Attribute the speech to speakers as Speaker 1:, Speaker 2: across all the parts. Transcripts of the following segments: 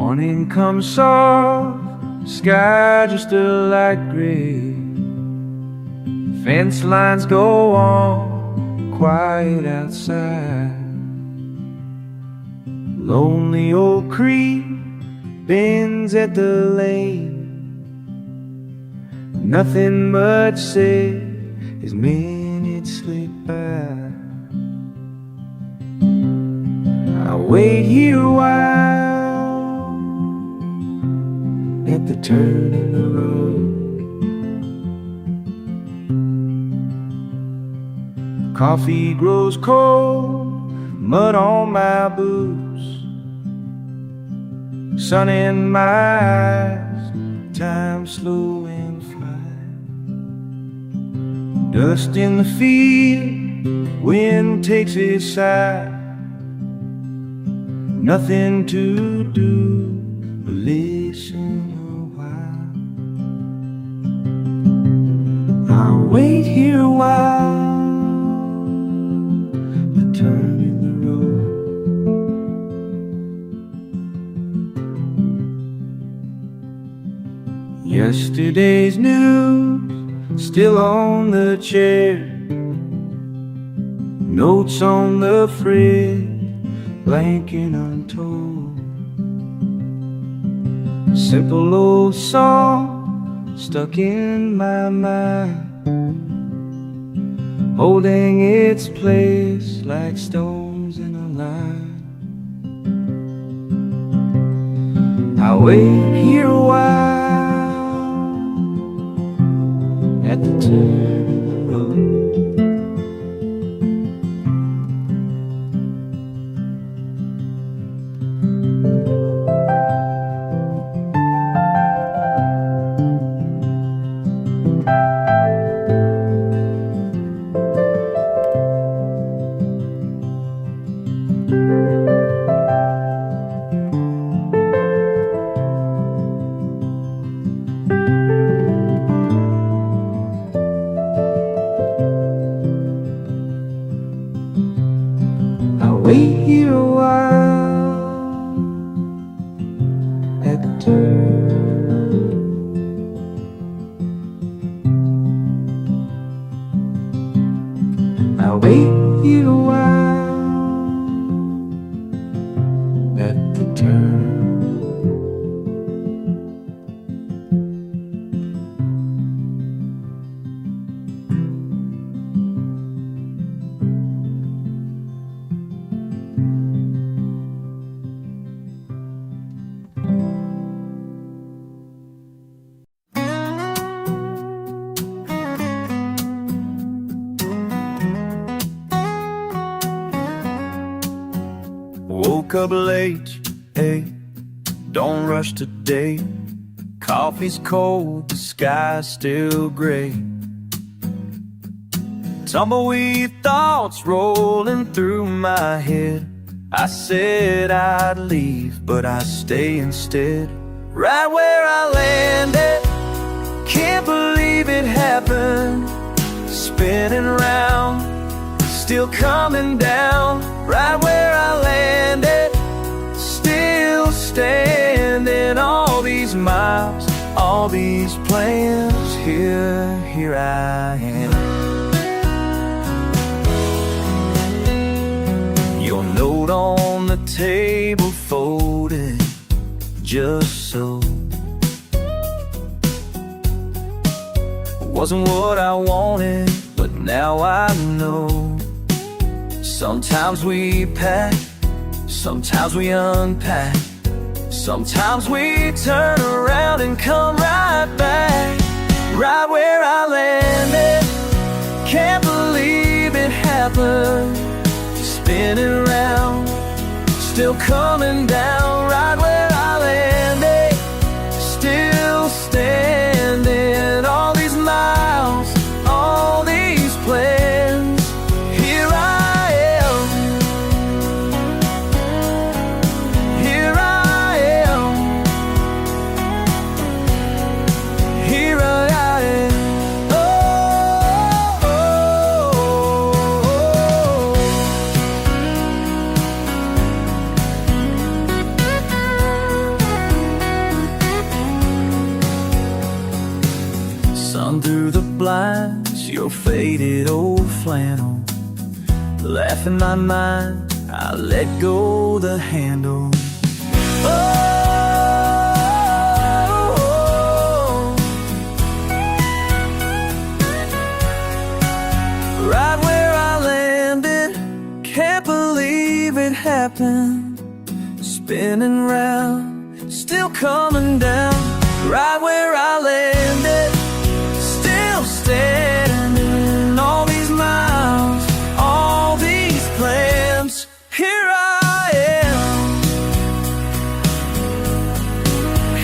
Speaker 1: Morning comes soft, sky just a light gray. Fence lines go on, quiet outside. Lonely old creek bends at the lane. Nothing much said as minutes slip by. I wait here a while at the turn in the road. Coffee grows cold, mud on my boots, sun in my eyes, time slowing flies. Dust in the field, wind takes its side. Nothing to do but listen a while. I'll wait here a while, the turn in the road. Yesterday's news still on the chair, notes on the fridge, blank and untold. Simple old song stuck in my mind, holding its place like stones in a line. I wait here a while at the turn of the road. Wait here a while at the turn. I'll wait here a while at the turn. Woke up late, hey, don't rush today. Coffee's cold, the sky's still gray. Tumbleweed thoughts rolling through my head. I said I'd leave, but I stay instead. Right where I landed, can't believe it happened. Spinning round, still coming down. Right where I landed, still standing. All these miles, all these plans, here I am. Your note on the table folded just so. Wasn't what I wanted, but now I know. Sometimes we pack, sometimes we unpack, sometimes we turn around and come right back. Right where I landed, can't believe it happened. Spinning around, still coming down. Right where I landed, still standing. All these miles, all these plans, here I am. Here I am. Here I am. Oh, oh, oh, oh. blinds, your faded old flannel. Laughing my mind, I let go the handle. Oh, right where I landed, can't believe it happened. Spinning round, still coming down. Right where I landed, still standing. All these miles, all these plans, here I am.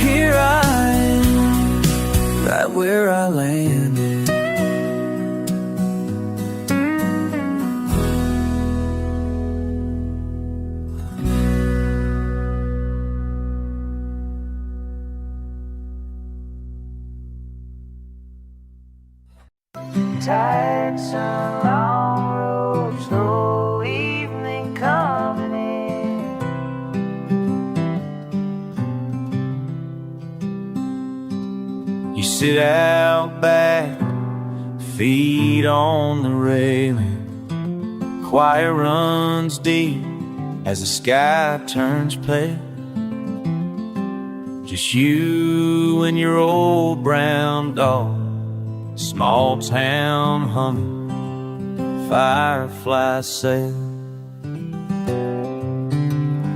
Speaker 1: Here I am, right where I landed.
Speaker 2: Tired sun, long road, slow evening coming in.
Speaker 1: You sit out back, feet on the railing. Choir runs deep as the sky turns pale. Just you and your old brown dog, small town humming, firefly sail.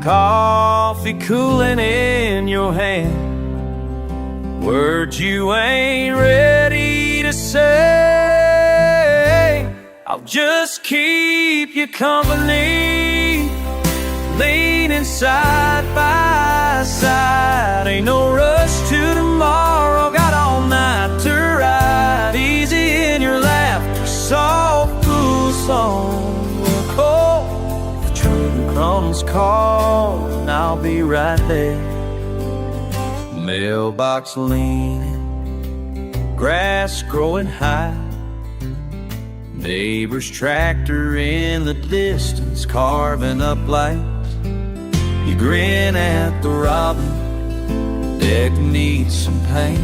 Speaker 1: Coffee cooling in your hand, words you ain't ready to say. I'll just keep you company, leaning side by side. Ain't no rush to tomorrow, got all night to ride. Easy in your lap, soft, cool song. We're cold, the train comes calling, I'll be right there. Mailbox leaning, grass growing high. Neighbor's tractor in the distance, carving up lights. You grin at the robin, deck needs some paint.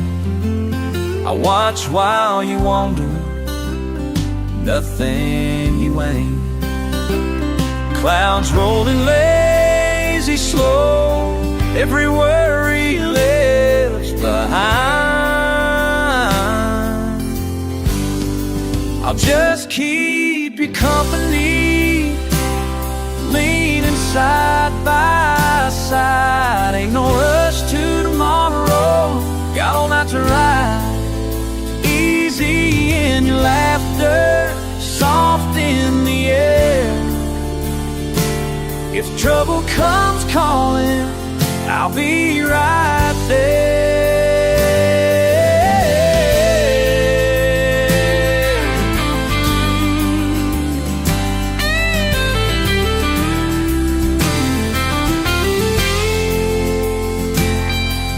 Speaker 1: I watch while you wander, nothing you ain't. Clouds rolling lazy slow, every worry lives behind. I'll just keep you company, leaning side by side. Ain't no rush to tomorrow, got all night to ride. Easy in your laughter, soft in the air. If trouble comes calling, I'll be right there.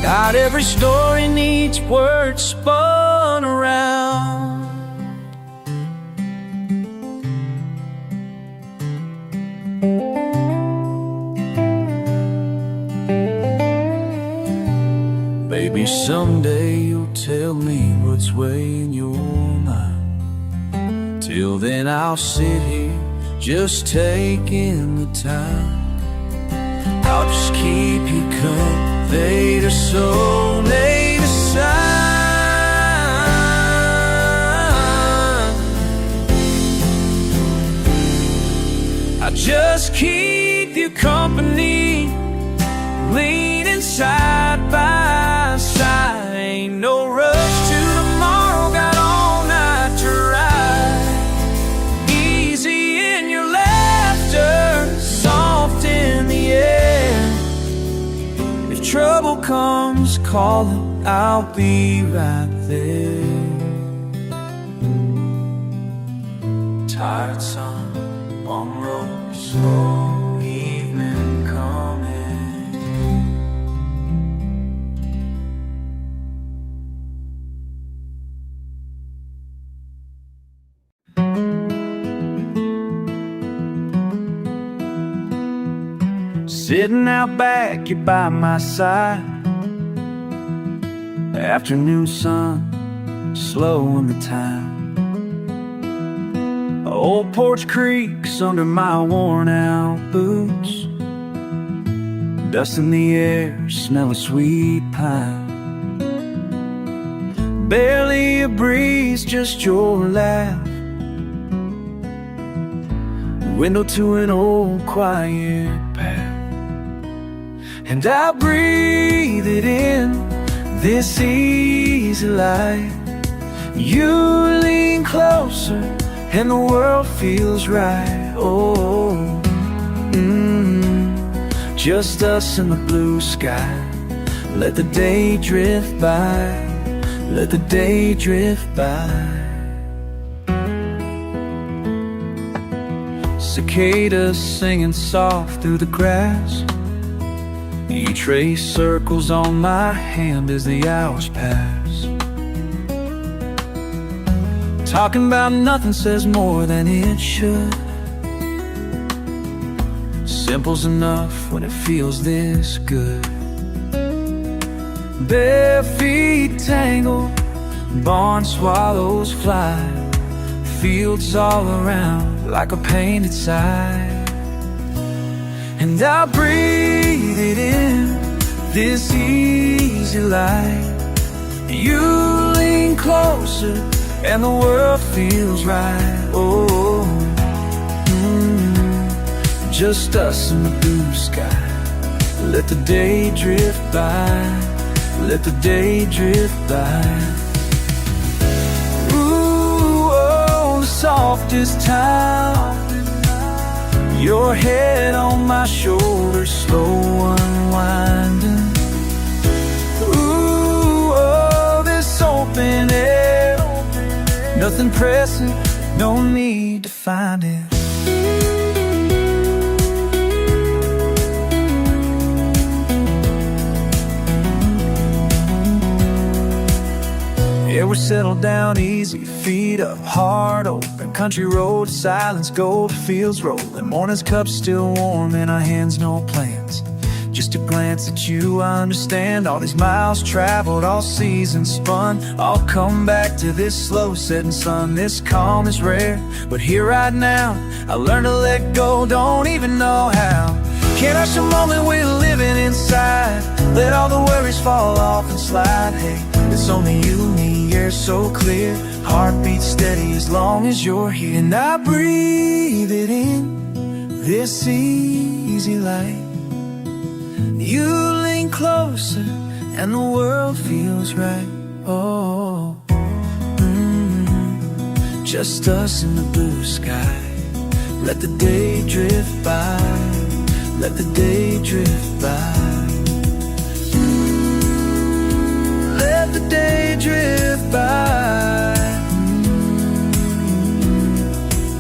Speaker 1: Not every story needs words spun around. Maybe someday you'll tell me what's weighing your mind. Till then I'll sit here just taking the time. I'll just keep you conveyed or so laid aside. I just keep you company, leaning side by side. Ain't no rush to tomorrow, got all night to ride. Easy in your laughter, soft in the air. If trouble comes calling, I'll be right there. Tired sun, long road, slow evening coming. Sitting out back, you're by my side. Afternoon sun slowing the time. Old porch creaks under my worn out boots, dust in the air, smell of sweet pine. Barely a breeze, just your laugh. Window to an old quiet path, and I breathe it in, this easy light. You lean closer and the world feels right. Oh, just us and the blue sky. Let the day drift by, let the day drift by. Cicadas singing soft through the grass. You trace circles on my hand as the hours pass. Talking about nothing says more than it should. Simple's enough when it feels this good. Bare feet tangle, barn swallows fly, fields all around like a painted side. And I breathe it in, this easy light. You lean closer and the world feels right. Oh, just us and the blue sky. Let the day drift by, let the day drift by. Ooh, oh, the softest time. Your head on my shoulder, slow unwinding. Ooh, oh, this open air, nothing pressing, no need to find it. Yeah, we're settled down easy, feet up, heart open. Country road, silence, gold fields rolling. Morning's cup still warm, in our hands no plans. Just a glance at you, I understand. All these miles traveled, all seasons spun, all come back to this slow setting sun. This calm is rare, but here right now I learn to let go, don't even know how. Can't rush a moment, we're living inside. Let all the worries fall off and slide. Hey, it's only you and me, air so clear, heartbeat steady as long as you're here. And I breathe it in, this easy light. You lean closer and the world feels right. Oh, just us in the blue sky. Let the day drift by, let the day drift by. Let the day drift by.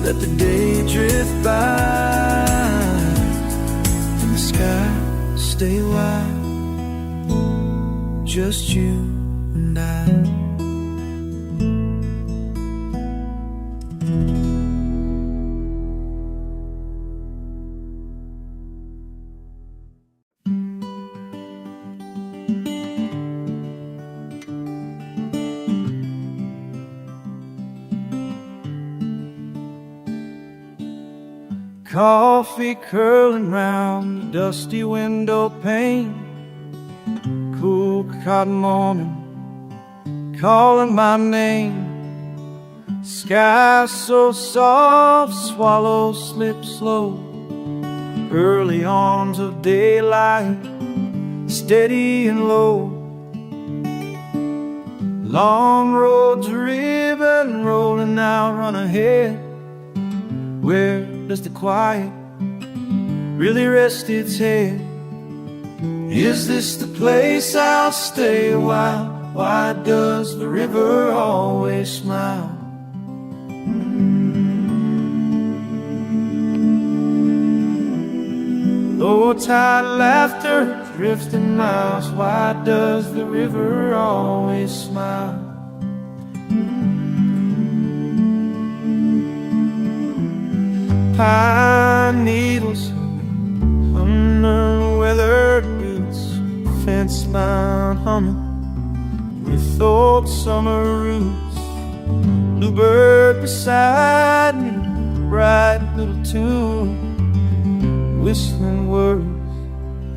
Speaker 1: Let the day drift by. In the sky, stay wide, just you and I.
Speaker 3: Coffee curling round the dusty window pane. Cool cotton morning calling my name. Sky so soft, swallows slip slow. Early arms of daylight, steady and low. Long roads ribbon rolling out, run ahead. Where does the quiet really rest its head? Is this the place I'll stay a while? Why does the river always smile? Low tide laughter drifting miles. Why does the river always smile? Pine needles under weathered boots, fence line humming with old summer roots. Bluebird beside me, bright little tune, whistling words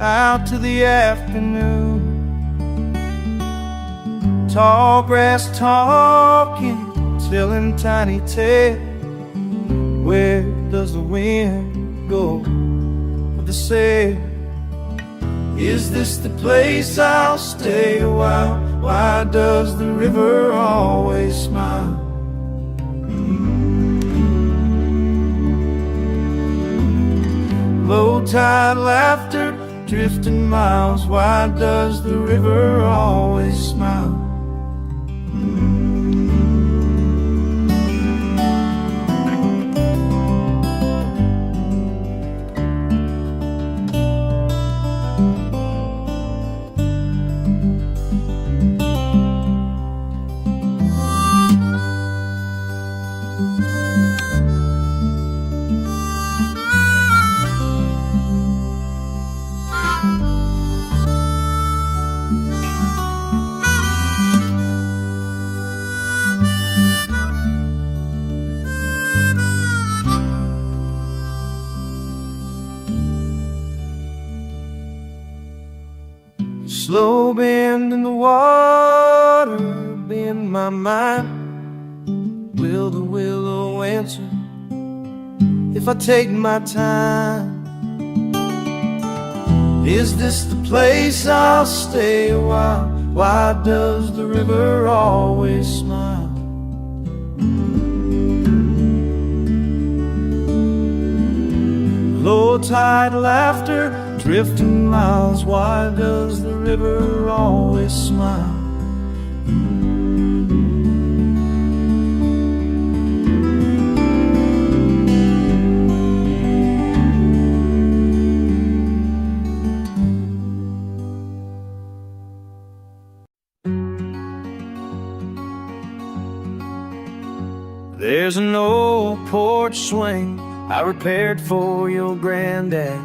Speaker 3: out to the afternoon. Tall grass talking, telling tiny tales. Where does the wind go with the sail? Is this the place I'll stay a while? Why does the river always smile? Low tide laughter, drifting miles. Why does the river always smile? Slow bend in the water, bend my mind. Will the willow answer if I take my time? Is this the place I'll stay a while? Why does the river always smile? Low tide laughter, drifting miles. Why does the river always smile? There's an old porch swing I repaired for your granddad.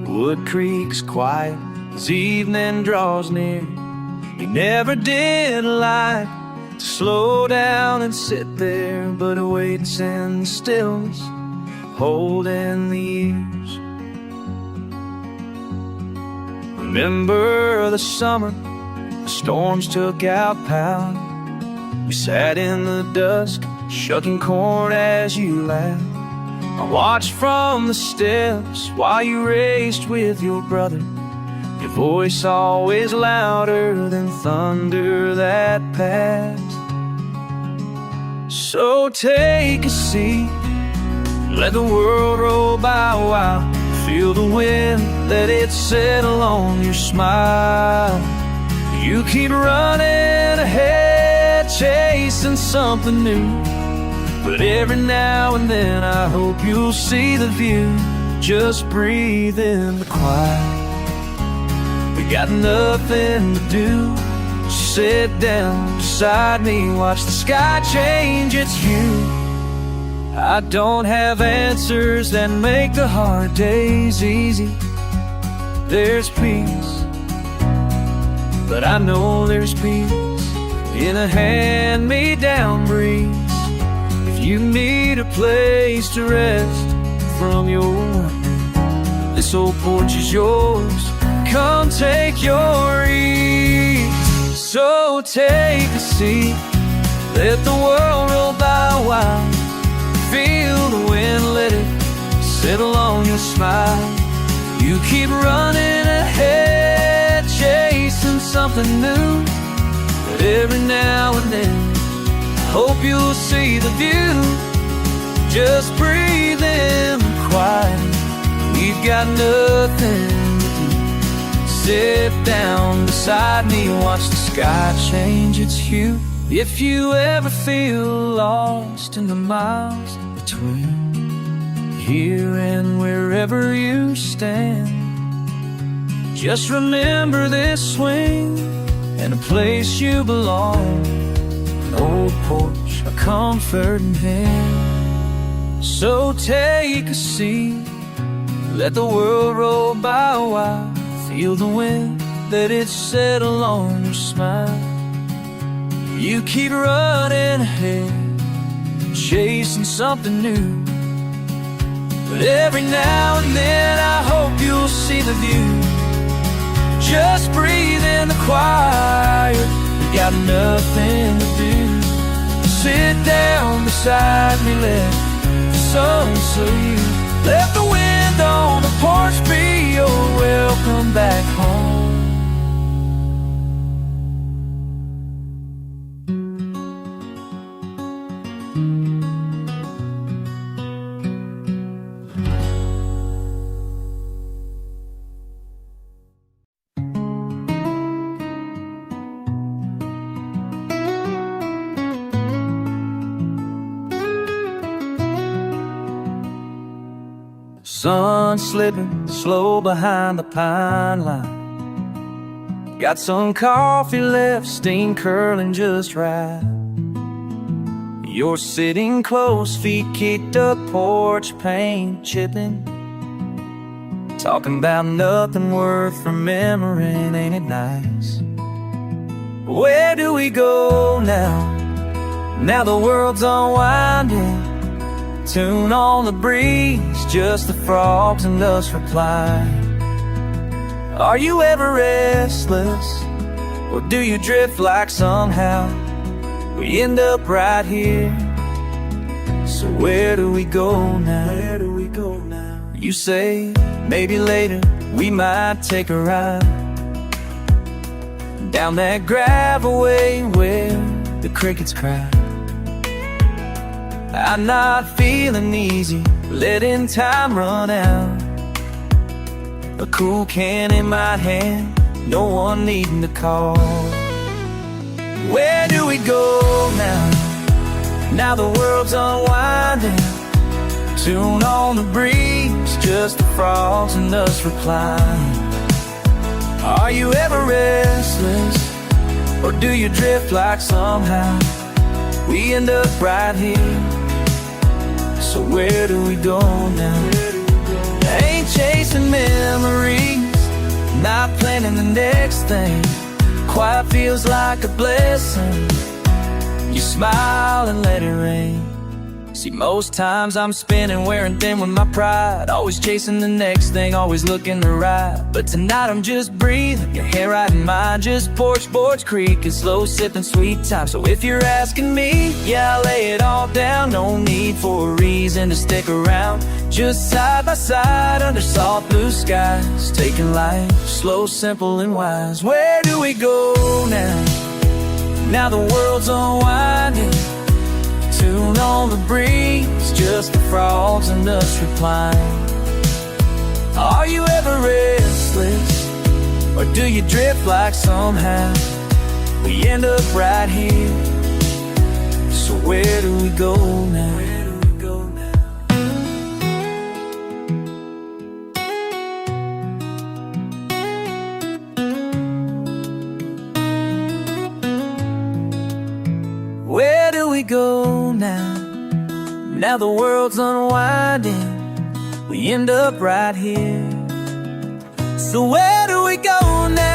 Speaker 3: Wood Creek's quiet as evening draws near. He never did like to slow down and sit there, but waits in stillness, holding the years. Remember the summer, the storms took out power. We sat in the dusk, shucking corn as you laughed. I watched from the steps while you raced with your brother, your voice always louder than thunder that passed. So take a seat, let the world roll by a while. Feel the wind, let it settle on your smile. You keep running ahead, chasing something new, but every now and then I hope you'll see the view. Just breathe in the quiet. We got nothing to do. Just sit down beside me, watch the sky change its hue. I don't have answers that make the hard days easy. There's peace, but I know there's peace in a hand-me-down breeze. You need a place to rest from your work. This old porch is yours. Come take your ease. So take a seat, let the world roll by a while. Feel the wind, let it settle on your smile. You keep running ahead, chasing something new, but every now and then hope you'll see the view. Just breathe in quiet. We've got nothing to do. Sit down beside me, watch the sky change its hue. If you ever feel lost in the miles between here and wherever you stand, just remember this swing and a place you belong. Old porch, a comforting hand. So take a seat, let the world roll by a while. Feel the wind, let it settle on your smile.
Speaker 1: You keep running ahead, chasing something new. But every now and then I hope you'll see the view. Just breathe in the quiet, we got nothing to do. Sit down beside me, let the sun salute. Let the wind on the porch be your welcome back home. Sun slipping slow behind the pine line. Got some coffee left, steam curling just right. You're sitting close, feet kicked up, porch paint chipping. Talking about nothing worth remembering, ain't it nice? Where do we go now? Now the world's unwinding. Tune on the breeze, just the frogs and us reply. Are you ever restless? Or do you drift like somehow we end up right here? So where do we go now? Where do we go now? You say, maybe later we might take a ride down that gravel way where the crickets cry. I'm not feeling easy, letting time run out. A cool can in my hand, no one needing to call. Where do we go now? Now the world's unwinding. Tune on the breeze, just the frogs and us replying. Are you ever restless? Or do you drift like somehow we end up right here? So where do we go now? Ain't chasing memories, not planning the next thing. Quiet feels like a blessing. You smile and let it rain. See, most times I'm spinning, wearing thin with my pride. Always chasing the next thing, always looking to ride. But tonight I'm just breathing, your hair right in mine. Just porch creek and slow sipping sweet time. So if you're asking me, yeah, I'll lay it all down. No need for a reason to stick around. Just side by side under soft blue skies, taking life slow, simple and wise. Where do we go now? Now the world's unwinding. Tune on the breeze, just the frogs and us replying. Are you ever restless? Or do you drift like somehow we end up right here? So where do we go now? Where do we go now? Where do we go now? Now the world's unwinding. We end up right here. So where do we go now?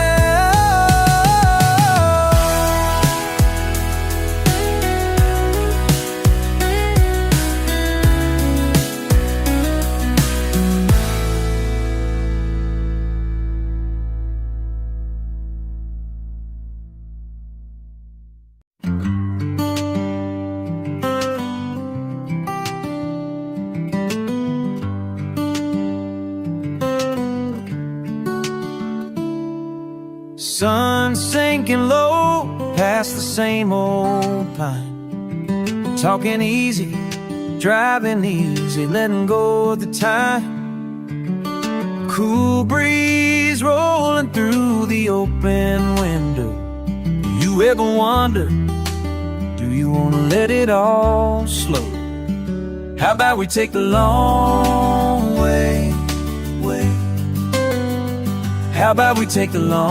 Speaker 1: Sun sinking low past the same old pine. Talking easy, driving easy, letting go of the time. Cool breeze rolling through the open window. Do you ever wonder, do you want to let it all slow? How about we take the long way? How about we take the long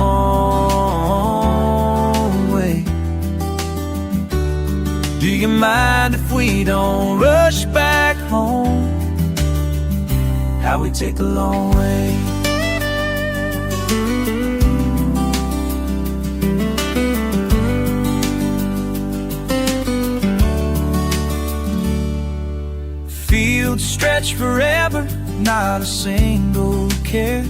Speaker 1: way? Do you mind if we don't rush back home? How we take the long way?
Speaker 3: rich forever, not a single care.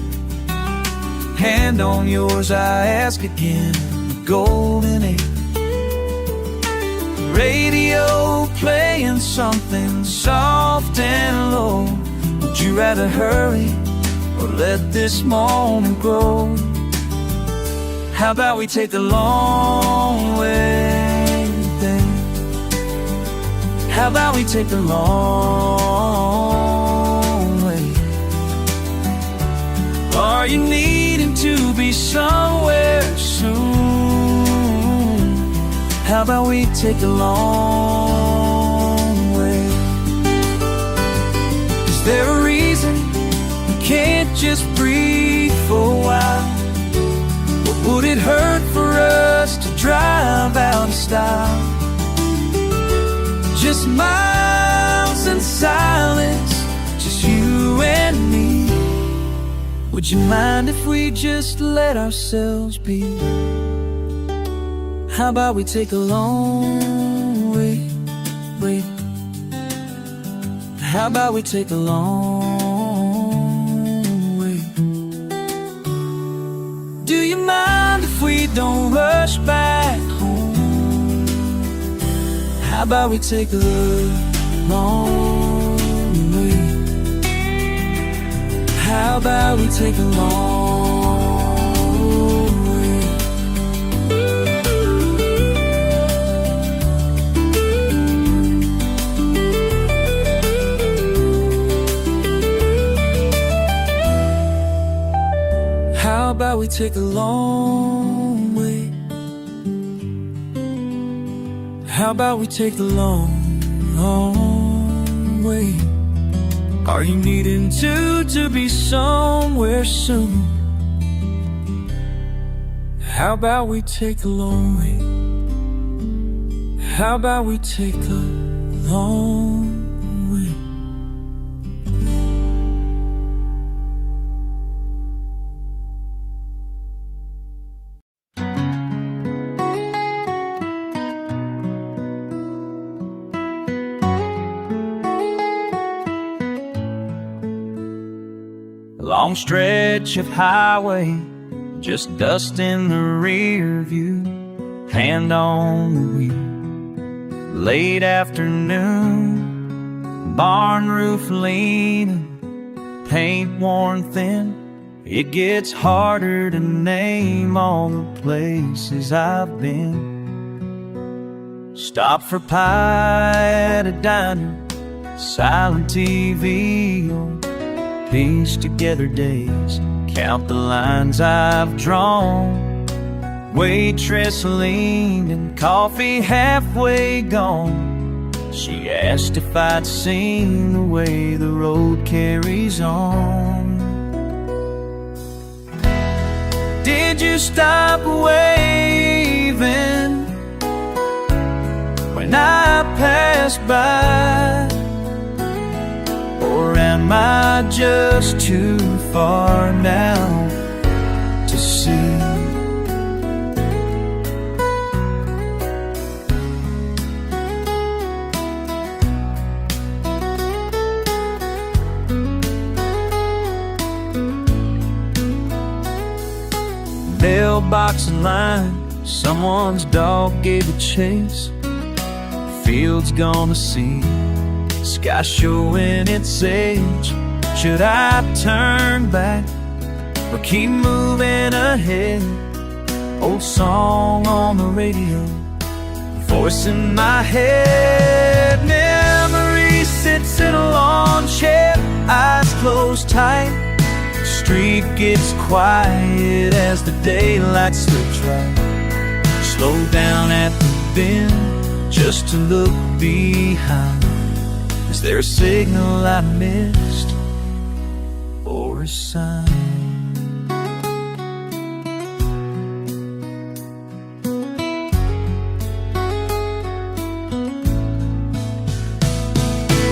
Speaker 3: Hand on yours, I ask again, the golden age. Radio playing something soft and low. Would you rather hurry or let this moment grow? How about we take the long way there? How about we take the long way? Are you needing to be somewhere soon? How about we take the long way? Is there a reason we can't just breathe for a while? Or would it hurt for us to drive out of style? Just miles and silence, just you and me. Would you mind if we just let ourselves be? How about we take a long way? How about we take a long way? Do you mind if we don't rush back home? How about we take a long way? How about we take a long way? How about we take a long way? How about we take the long way? Are you needing to be somewhere soon? How about we take a long way? How about we take a long way? Long stretch of highway, just dust in the rear view, hand on the wheel. Late afternoon, barn roof leaning, paint worn thin. It gets harder to name all the places I've been. Stop for pie at a diner, silent TV, piece together days, count the lines I've drawn. Waitress leaned and coffee halfway gone. She asked if I'd seen the way the road carries on. Did you stop waving when I passed by? Or am I just too far now to see? Mailbox in line, someone's dog gave a chase. Field's gonna see, sky showing its age. Should I turn back or keep moving ahead? Old song on the radio, voice in my head. Memory sits in a lawn chair, eyes closed tight. Street gets quiet as the daylight slips right. Slow down at the bend just to look behind. Is there a signal I missed or a sign?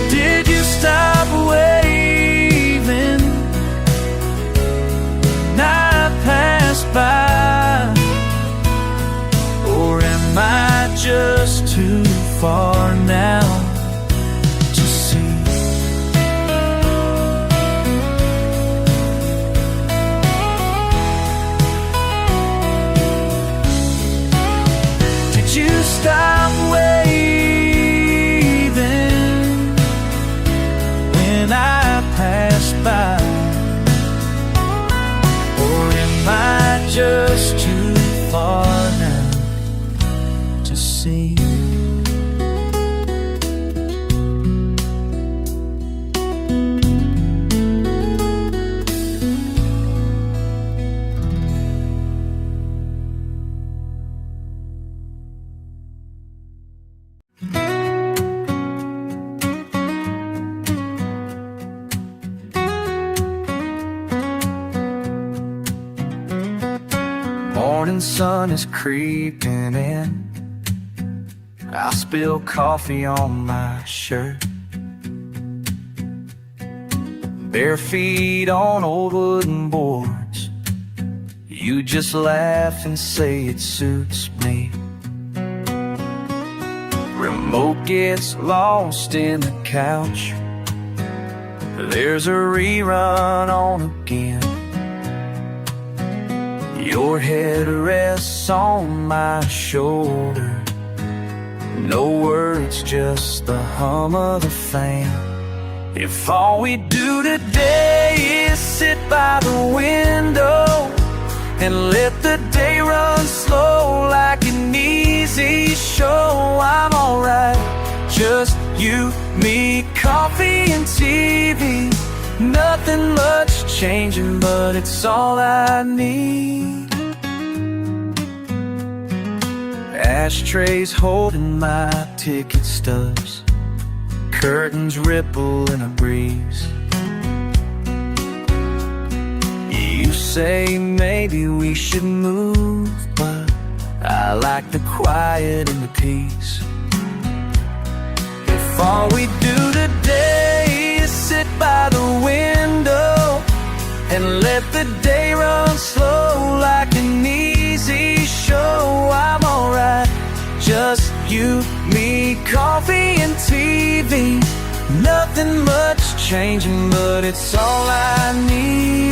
Speaker 3: Did you stop waving when I passed by? Or am I just too far now to see?
Speaker 1: stop waving when I pass by? Or am I just too far now to see? Morning sun is creeping in. I spill coffee on my shirt. Bare feet on old wooden boards. You just laugh and say it suits me. Remote gets lost in the couch. There's a rerun on again. Your head rests on my shoulder. No words, just the hum of the fan. If all we do today is sit by the window and let the day run slow like an easy show, I'm alright. Just you, me, coffee and TV. Nothing much changing, but it's all I need. Ashtrays holding my ticket stubs. Curtains ripple in a breeze. You say maybe we should move, but I like the quiet and the peace. If all we do today is sit by the window and let the day run slow like an easy show, I'm alright. Just you, me, coffee and TV. Nothing much changing, but it's all I need.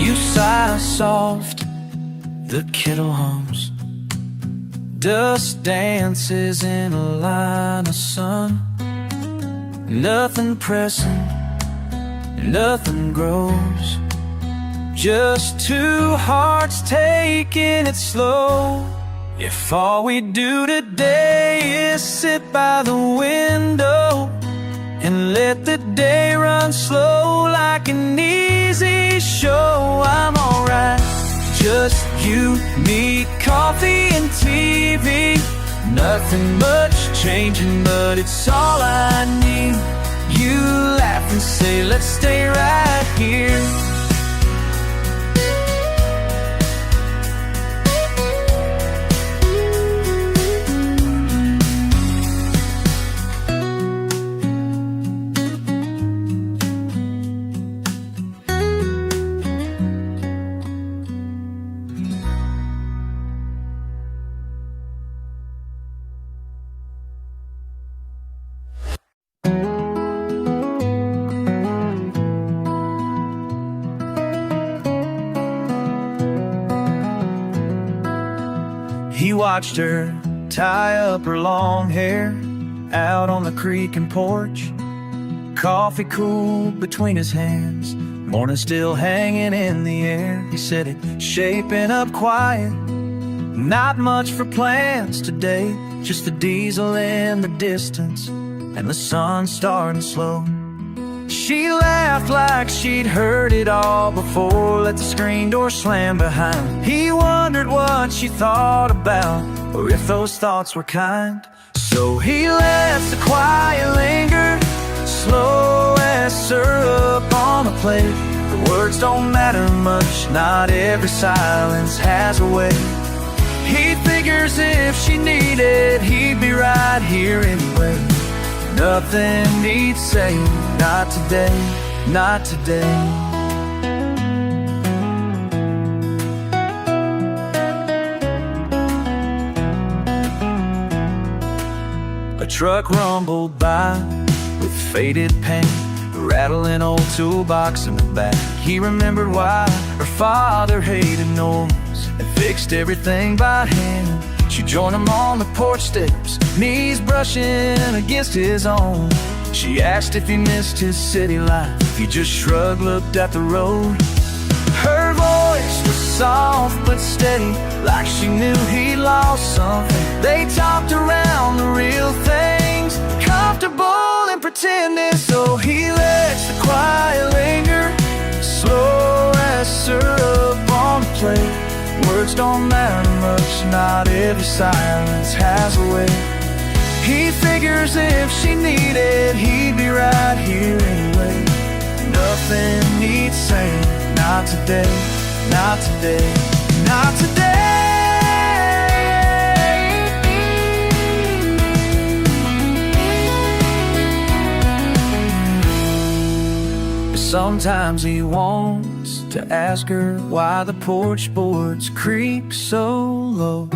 Speaker 1: You sigh soft, the kettle hums. Dust dances in a line of sun. Nothing pressing, nothing grows. Just two hearts taking it slow. If all we do today is sit by the window and let the day run slow like an easy show, I'm alright. Just you, me, coffee and TV. Nothing much changing, but it's all I need. You laugh and say, let's stay right here. He watched her tie up her long hair out on the creek and porch. Coffee cooled between his hands, morning still hanging in the air. He said it shaping up quiet, not much for plans today. Just the diesel in the distance and the sun starting slow. She laughed like she'd heard it all before. Let the screen door slam behind. He wondered what she thought about, or if those thoughts were kind. So he lets the quiet linger, slow as syrup on a plate. The words don't matter much, not every silence has a way. He figures if she needed, he'd be right here anyway. Nothing needs saying, not today, not today.
Speaker 3: truck rumbled by with faded paint, a rattling old toolbox in the back. He remembered why her father hated noise and fixed everything by hand. She joined him on the porch steps, knees brushing against his own. She asked if he missed his city life. He just shrugged, looked at the road. Her voice was soft but steady, like she knew he lost something. They talked around the real things, comfortable and pretending. So he lets the quiet linger, slow as syrup on a plate. Words don't matter much, not every silence has a way. He figures if she needed, he'd be right here anyway. Nothing needs saying, not today, not today, not today. Sometimes he wants to ask her why the porch boards creak so low.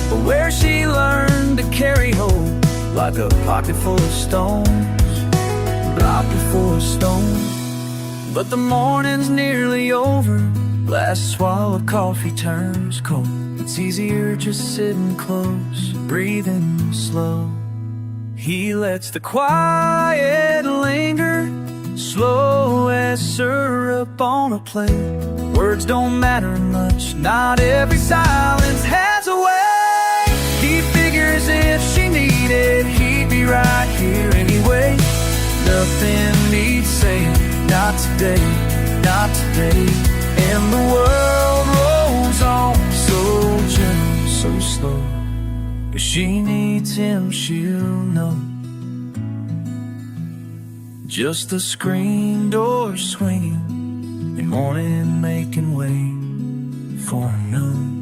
Speaker 3: But where she learned to carry hope, like a pocket full of stones, pocket full of stones. But the morning's nearly over, last swallow of coffee turns cold. It's easier just sitting close, breathing slow. He lets the quiet linger, slow as syrup on a plate. Words don't matter much, not every silence has a way. He figures if she needed, he'd be right here anyway. Nothing needs saying, not today, not today. And the world rolls on so gentle, so slow. If she needs him, she'll know. Just the screen door swinging and morning making way for noon.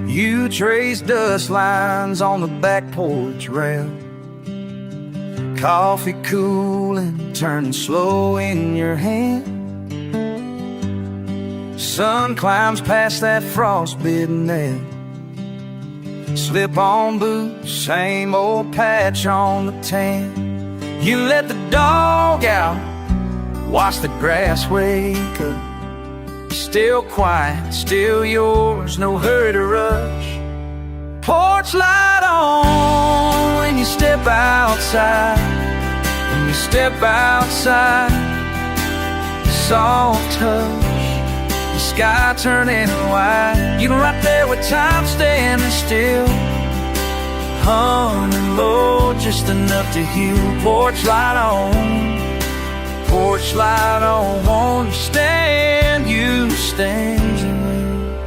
Speaker 3: You trace dust lines on the back porch rail, coffee cooling, turning slow in your hand. Sun climbs past that frostbitten nail. Slip-on boots, same old patch on the tan. You let the dog out, watch the grass wake up. Still quiet, still yours, no hurry to rush. Porch light on when you step outside. When you step outside, soft touch, the sky turning white. You right there with time standing still, humming low, just enough to heal. Porch light on, porch light on, won't you stand, you stand.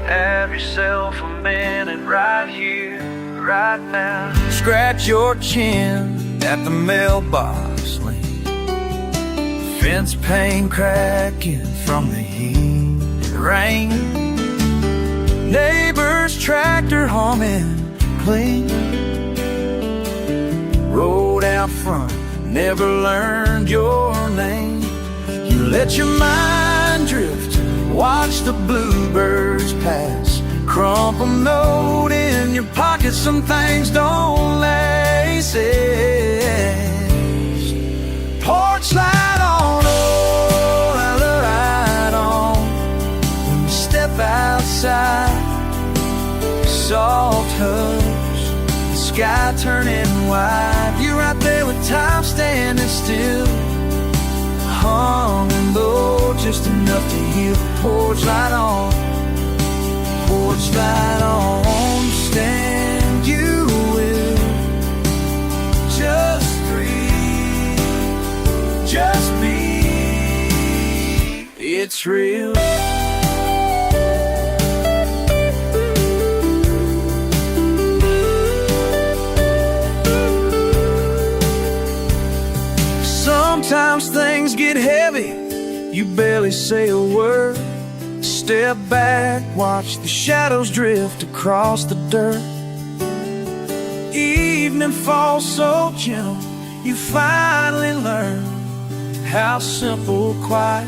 Speaker 3: Have yourself a minute right here, right now. Scratch your chin at the mailbox lane, fence pane cracking from the heat and rain. Neighbor's tractor humming clean. Road out front, never learned your name. You let your mind drift, watch the bluebirds pass. Crumple note in your pocket, some things don't last. Porch light on, oh, light on. When you step outside, soft hush, the sky turning white. You're right there with time standing still, humming low, just enough to heal. Porch light on, porch light on, stand you will. Just breathe, just be, it's real. Sometimes things get heavy, You barely say a word. Step back, watch the shadows drift across the dirt. Evening falls so gentle, you finally learn how simple quiet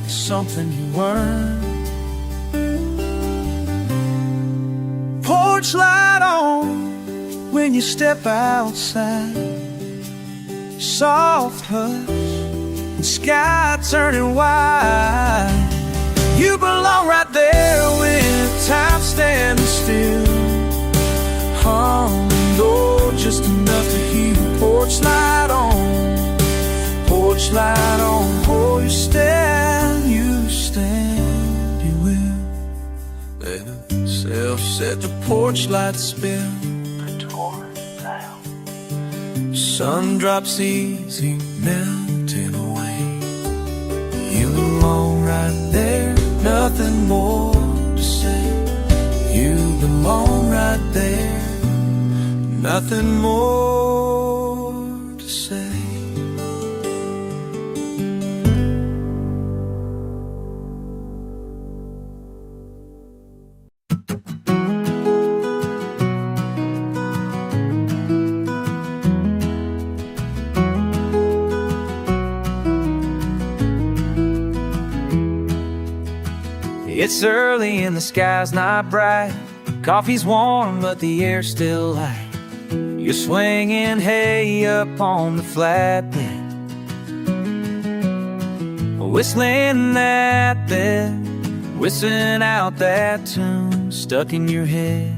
Speaker 3: is something you earn. Porch light on when you step outside. Soft hush and sky turning wide. You belong right there when time stands still. Oh, just enough to hear the porch light on. Porch light on. Oh, you stand, you will. Let yourself set the porch light spin. Sun drops easy, melting away. You belong right there, nothing more to say. You belong right there, nothing more to say. It's early and the sky's not bright. Coffee's warm but the air's still light. You're swinging hay up on the flatbed, whistling that bed, whistling out that tune stuck in your head.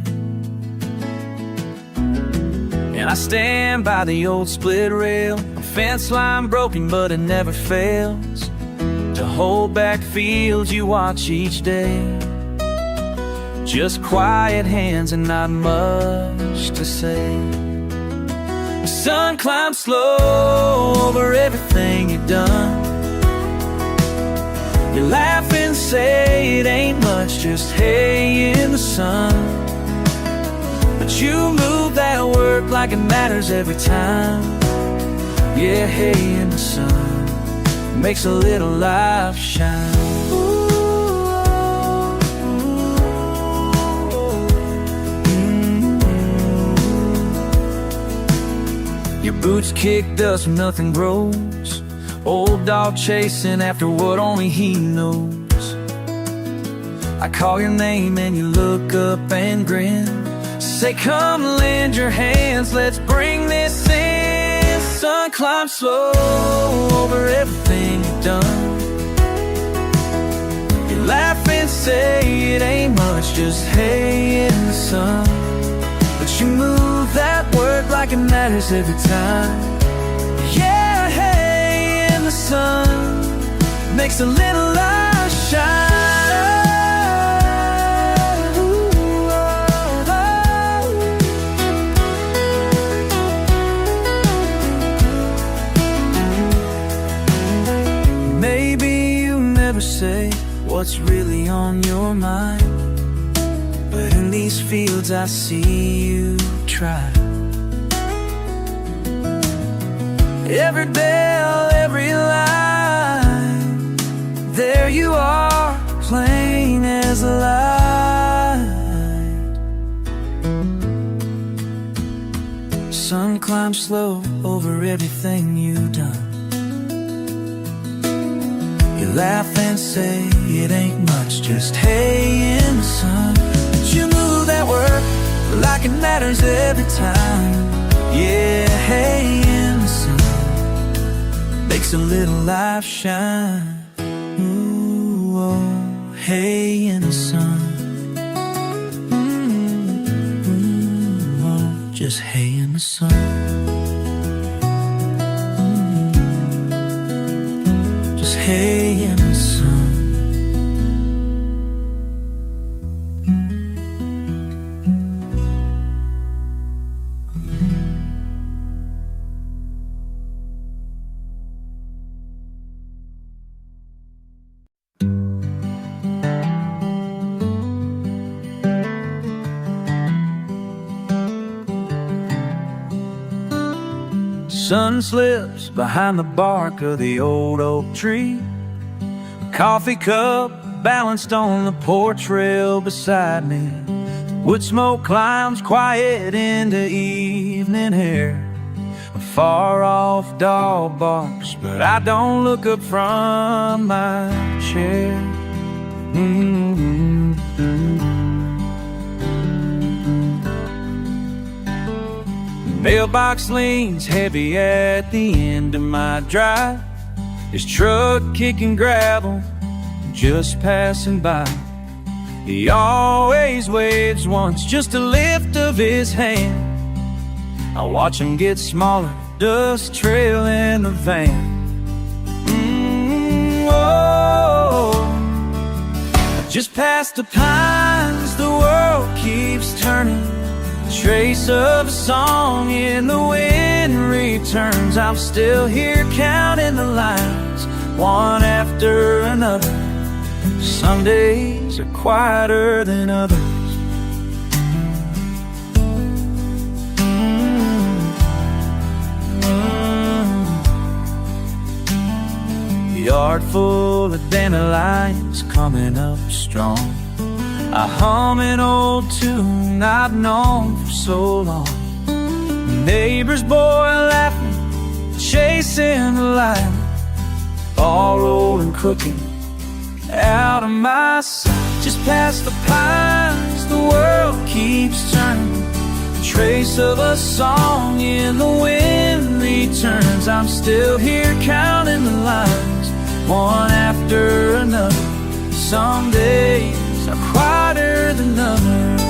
Speaker 3: And I stand by the old split rail, a fence line broken but it never fails to hold back fields you watch each day. Just quiet hands and not much to say. The sun climbs slow over everything you've done. You laugh and say it ain't much, just hay in the sun. But you move that work like it matters every time. Yeah, hay in the sun makes a little life shine. Your boots kick dust, nothing grows. Old dog chasing after what only he knows. I call your name and you look up and grin. Say, come lend your hands, let's bring this in. Sun climbs slow over everything you've done. You laugh and say it ain't much, just hay in the sun. But you move that work like it matters every time. Yeah, hay in the sun makes a little light shine. Say what's really on your mind, but in these fields I see you try. Every bell, every line, there you are, plain as a light. Sun climbs slow over everything you've done. You laugh and say it ain't much, just hay in the sun. But you move that work like it matters every time. Yeah, hay in the sun makes a little life shine. Ooh, oh, hay in the sun. Oh, just hay in the sun. Hay in the sun. Sun slips behind the bark of the old oak tree. Coffee cup balanced on the porch rail beside me. Wood smoke climbs quiet into evening air. A far off dog barks, but I don't look up from my chair. Mailbox leans heavy at the end of my drive. His truck kicking gravel, just passing by. He always waves once, just a lift of his hand. I watch him get smaller, dust trail in the van. Just past the pines, the world keeps turning. Trace of a song in the wind returns. I'm still here counting the lines, one after another. Some days are quieter than others. Yard full of dandelions coming up strong. I hum an old tune I've known for so long. Neighbor's boy laughing, chasing the light, all rolling cooking out of my sight. Just past the pines, the world keeps turning. A trace of a song in the wind returns. I'm still here counting the lines, one after another. Some days are quieter than others.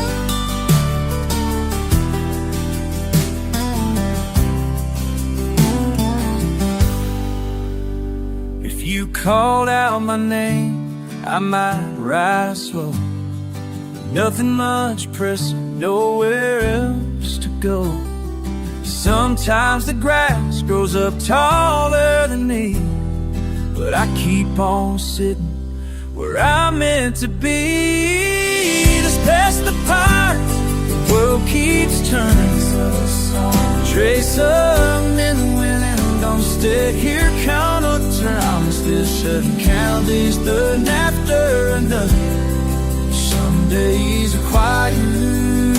Speaker 3: If you called out my name, I might rise slow. Nothing much pressing, nowhere else to go. Sometimes the grass grows up taller than me, but I keep on sitting where I'm meant to be. Just past the park, the world keeps turning. Trace of in the wind, and don't stay here, count or turn. I'm still shutting count days, the after another. Some days are quieter.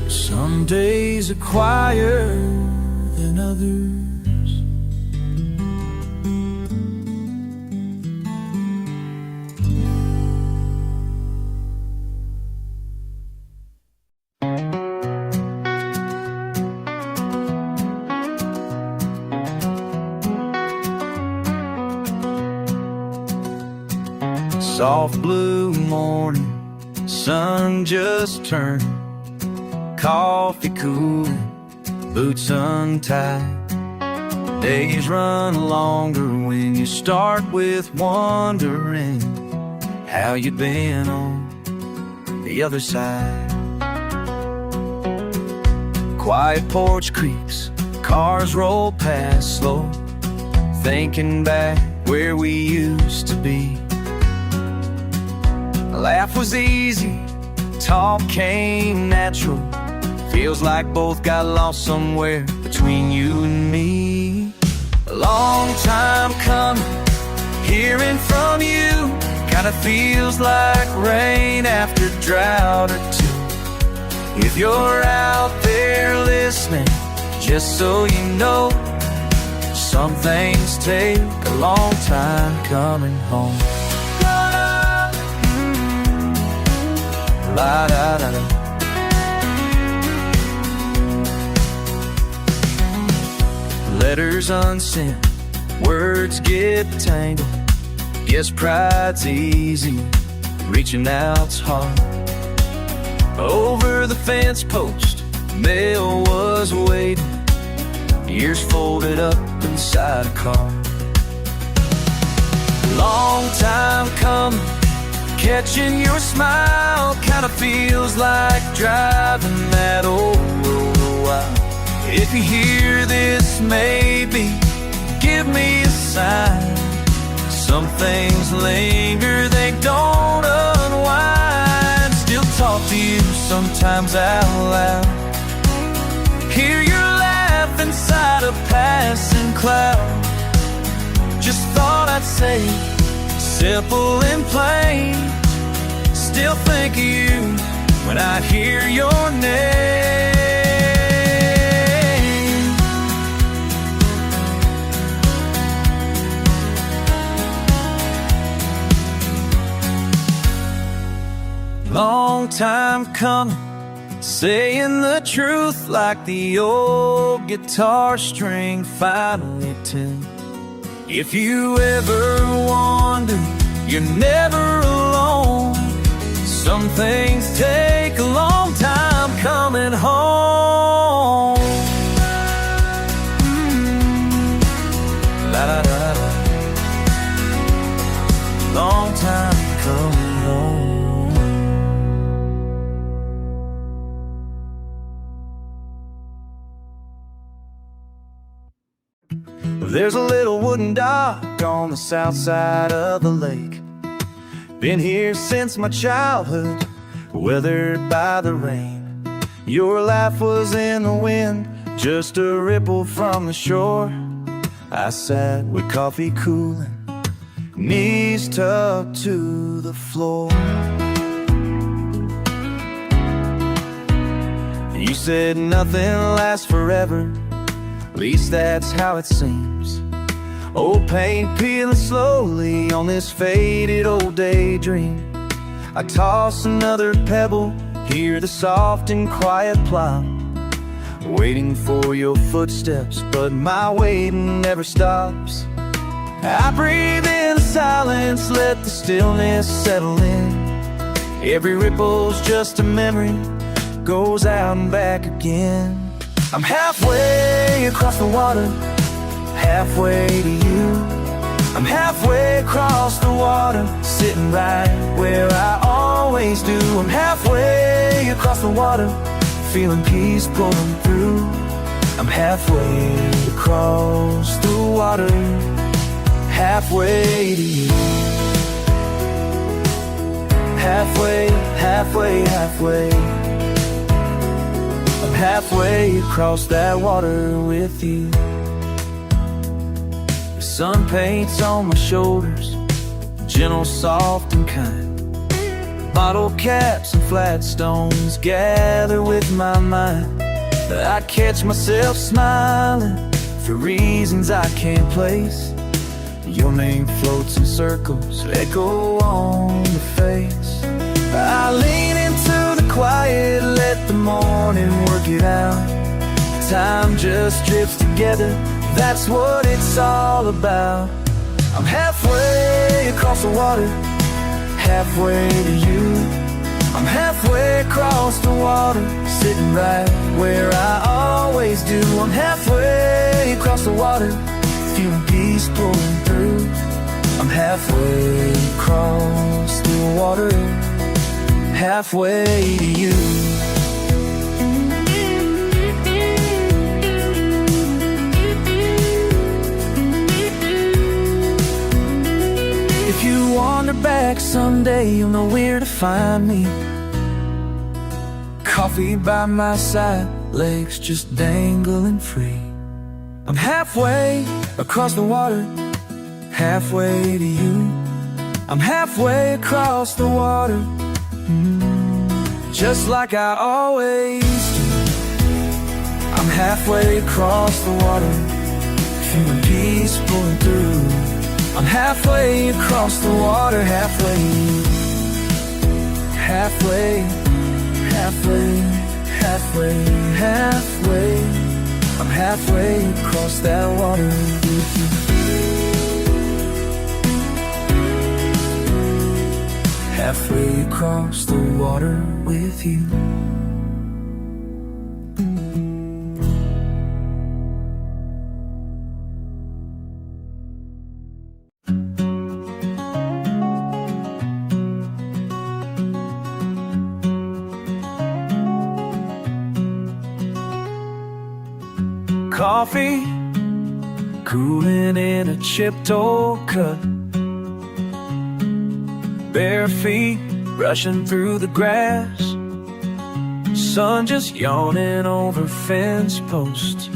Speaker 3: Some days are quieter than others. Soft blue morning, sun just turned. Coffee cooling, boots untied. Days run longer when you start with wondering how you've been on the other side. Quiet porch creaks, cars roll past slow, thinking back where we used to be. Laugh was easy, talk came natural. Feels like both got lost somewhere between you and me. A long time coming, hearing from you kinda feels like rain after drought or two. If you're out there listening, just so you know, some things take a long time coming home. La da da da. Letters unsent, words get tangled. Guess pride's easy, reaching out's hard. Over the fence post, mail was waiting, ears folded up inside a car. Long time coming, catching your smile kinda feels like driving that old road a while. If you hear this, maybe give me a sign. Some things linger, they don't unwind. Still talk to you sometimes out loud, hear your laugh inside a past
Speaker 1: and cloud. Just thought I'd say, simple and plain, still think of you when I hear your name. Long time coming, saying the truth like the old guitar string finally tuned. If you ever wonder, you're never alone. Some things take a long time coming home. La da da da. Long time coming home. There's a little wooden dock on the south side of the lake. Been here since my childhood, weathered by the rain. Your laugh was in the wind, just a ripple from the shore. I sat with coffee cooling, knees tucked to the floor. You said nothing lasts forever, at least that's how it seems. Old paint peeling slowly on this faded old daydream. I toss another pebble, hear the soft and quiet plop, waiting for your footsteps, but my waiting never stops. I breathe in the silence, let the stillness settle in. Every ripple's just a memory, goes out and back again. I'm halfway across the water, halfway to you. I'm halfway across the water, sitting right where I always do. I'm halfway across the water, feeling peace pulling through. I'm halfway across the water, halfway to you. Halfway, halfway, halfway. I'm halfway across that water with you. Sun paints on my shoulders, gentle, soft and kind. Bottle caps and flat stones gather with my mind. I catch myself smiling for reasons I can't place. Your name floats in circles, echo on the face. I lean into the quiet, let the morning work it out. Time just drifts together, that's what it's all about. I'm halfway across the water, halfway to you. I'm halfway across the water, sitting right where I always do. I'm halfway across the water, feeling peace pulling through. I'm halfway across the water, halfway to you. If you wander back someday, you'll know where to find me. Coffee by my side, legs just dangling free. I'm halfway across the water, halfway to you. I'm halfway across the water, just like I always do. I'm halfway across the water, feeling peace pulling through. I'm halfway across the water, halfway, halfway, halfway, halfway, halfway. I'm halfway across that water with you. Halfway across the water with you. Coffee cooling in a chipped old cup, bare feet brushing through the grass, sun just yawning over fence posts.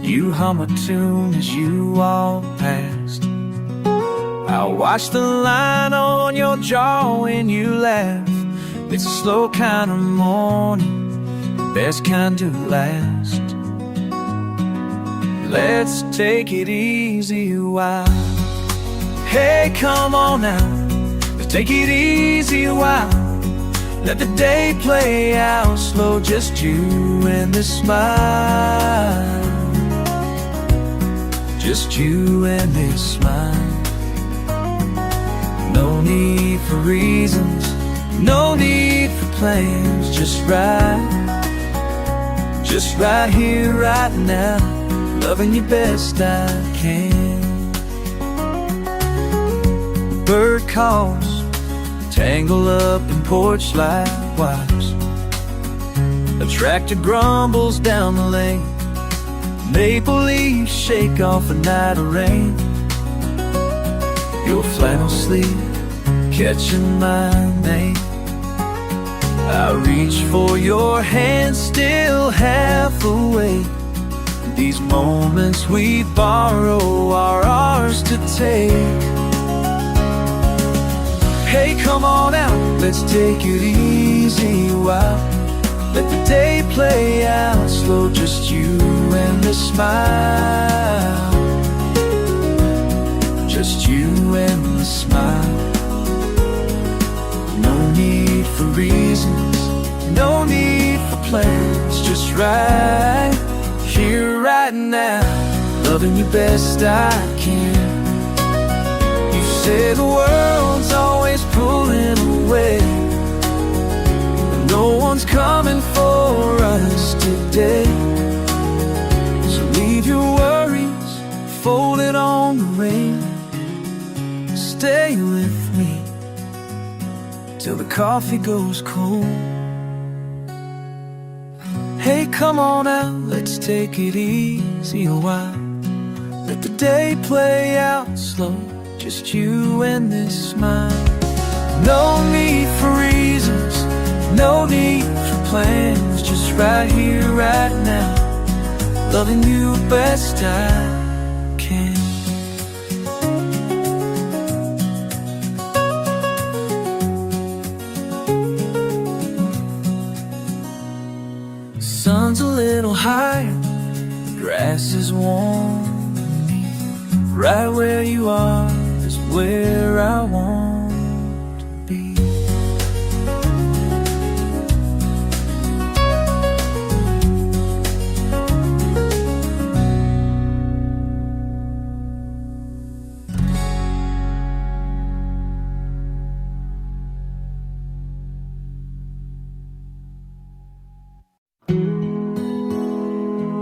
Speaker 1: You hum a tune as you walk past. I'll watch the line on your jaw when you laugh. It's a slow kind of morning, best kind to last. Let's take it easy a while. Hey, come on now, let's take it easy a while. Let the day play out slow, just you and this smile. Just you and this smile. No need for reasons, no need for plans. Just right here, right now, loving you best I can. Bird calls, tangle up in porch light wires. A tractor grumbles down the lane. Maple leaves shake off a night of rain. Your flannel sleeve catching my name. I reach for your hand, still half awake. These moments we borrow are ours to take. Hey, come on out, let's take it easy a while. Let the day play out slow, just you and the smile. Just you and the smile. No need for reasons, no need for plans. Just right here, right now, loving you best I can. You say the world's always pulling away, but no one's coming for us today. So leave your worries folded on the rain. Stay with me till the coffee goes cold. Hey, come on out, let's take it easy a while. Let the day play out slow, just you and this smile. No need for reasons, no need for plans. Just right here, right now, loving you best I can. Sun's a little higher, grass is warm. Right where you are is where I want to be.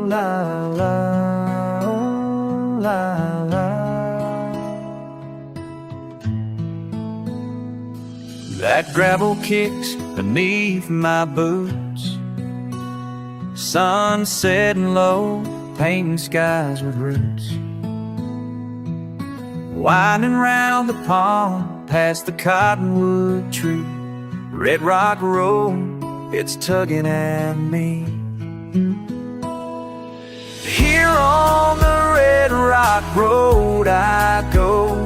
Speaker 3: La la, oh, la la.
Speaker 1: That gravel kicks beneath my boots. Sun setting low, painting skies with roots. Winding round the pond, past the cottonwood tree. Red Rock Road, it's tugging at me. Here on the Red Rock Road I go,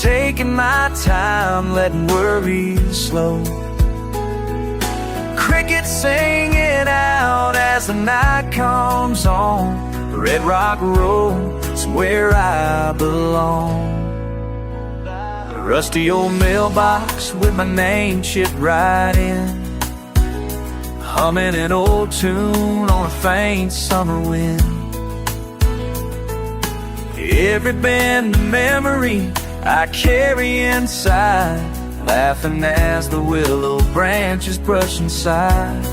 Speaker 1: taking my time, letting worries slow. Crickets singing out as the night comes on. The Red Rock Road is where I belong. The rusty old mailbox with my name chipped right in, humming an old tune on a faint summer wind. Every bend of memory I carry inside, laughing as the willow branches brush inside.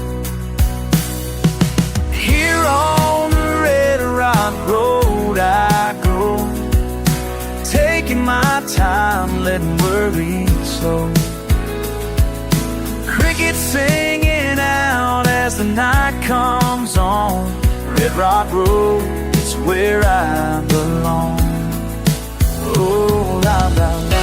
Speaker 1: Here on the Red Rock Road I go, taking my time, letting worries slow. Crickets singing out as the night comes on. Red Rock Road, it's where I belong. Oh, la la la.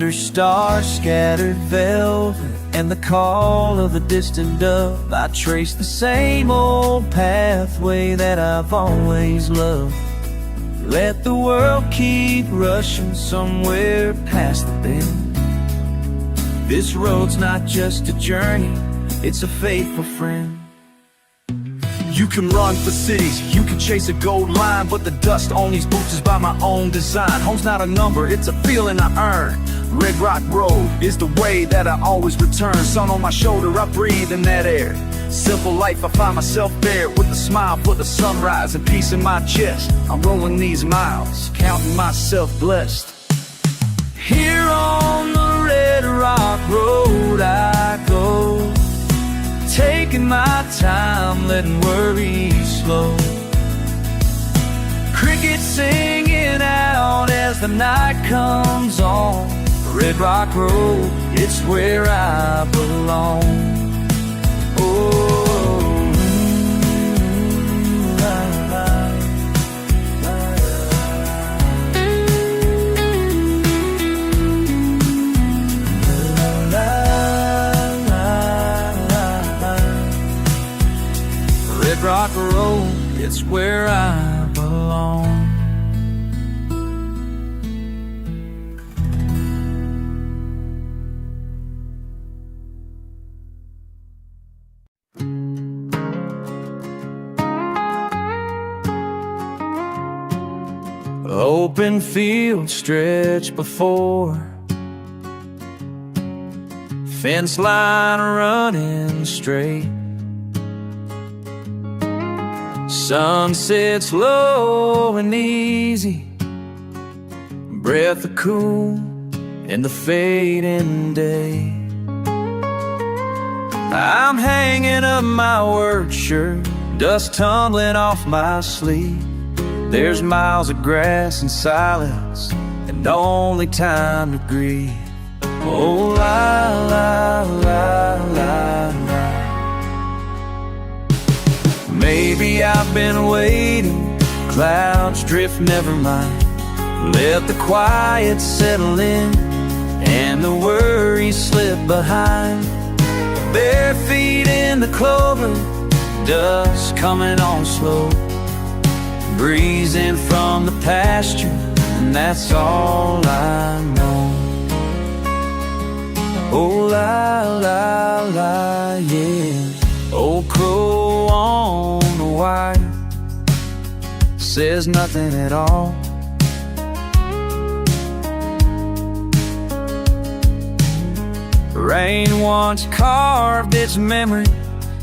Speaker 1: under stars scattered velvet and the call of the distant dove, I trace the same old pathway that I've always loved. Let the world keep rushing somewhere past the bend. This road's not just a journey, it's a faithful friend.
Speaker 3: You can run for cities, you can chase a gold line, but the dust on these boots is by my own design. Home's not a number, it's a feeling I earn. Red Rock Road is the way that I always return. Sun on my shoulder, I breathe in that air. Simple life, I find myself there with a smile for the sunrise and peace in my chest. I'm rolling these miles, counting myself blessed.
Speaker 1: Here on the Red Rock Road I go, taking my time, letting worries slow. Crickets singing out as the night comes on. Red Rock Road, it's where I belong. Oh, la, la, la, la, Red Rock Road, it's where I belong. Open field stretch before, fence line running straight. Sun sets low and easy, breath of cool in the fading day. I'm hanging up my work shirt, dust tumbling off my sleeve. There's miles of grass and silence, and only time to grieve. Oh, la, la, la, la, la. Maybe I've been waiting, clouds drift, never mind. Let the quiet settle in, and the worries slip behind. Bare feet in the clover, dust coming on slow. Breezing from the pasture, and that's all I know. Oh, la, la, la, yeah. Old crow on the wire says nothing at all. Rain once carved its memory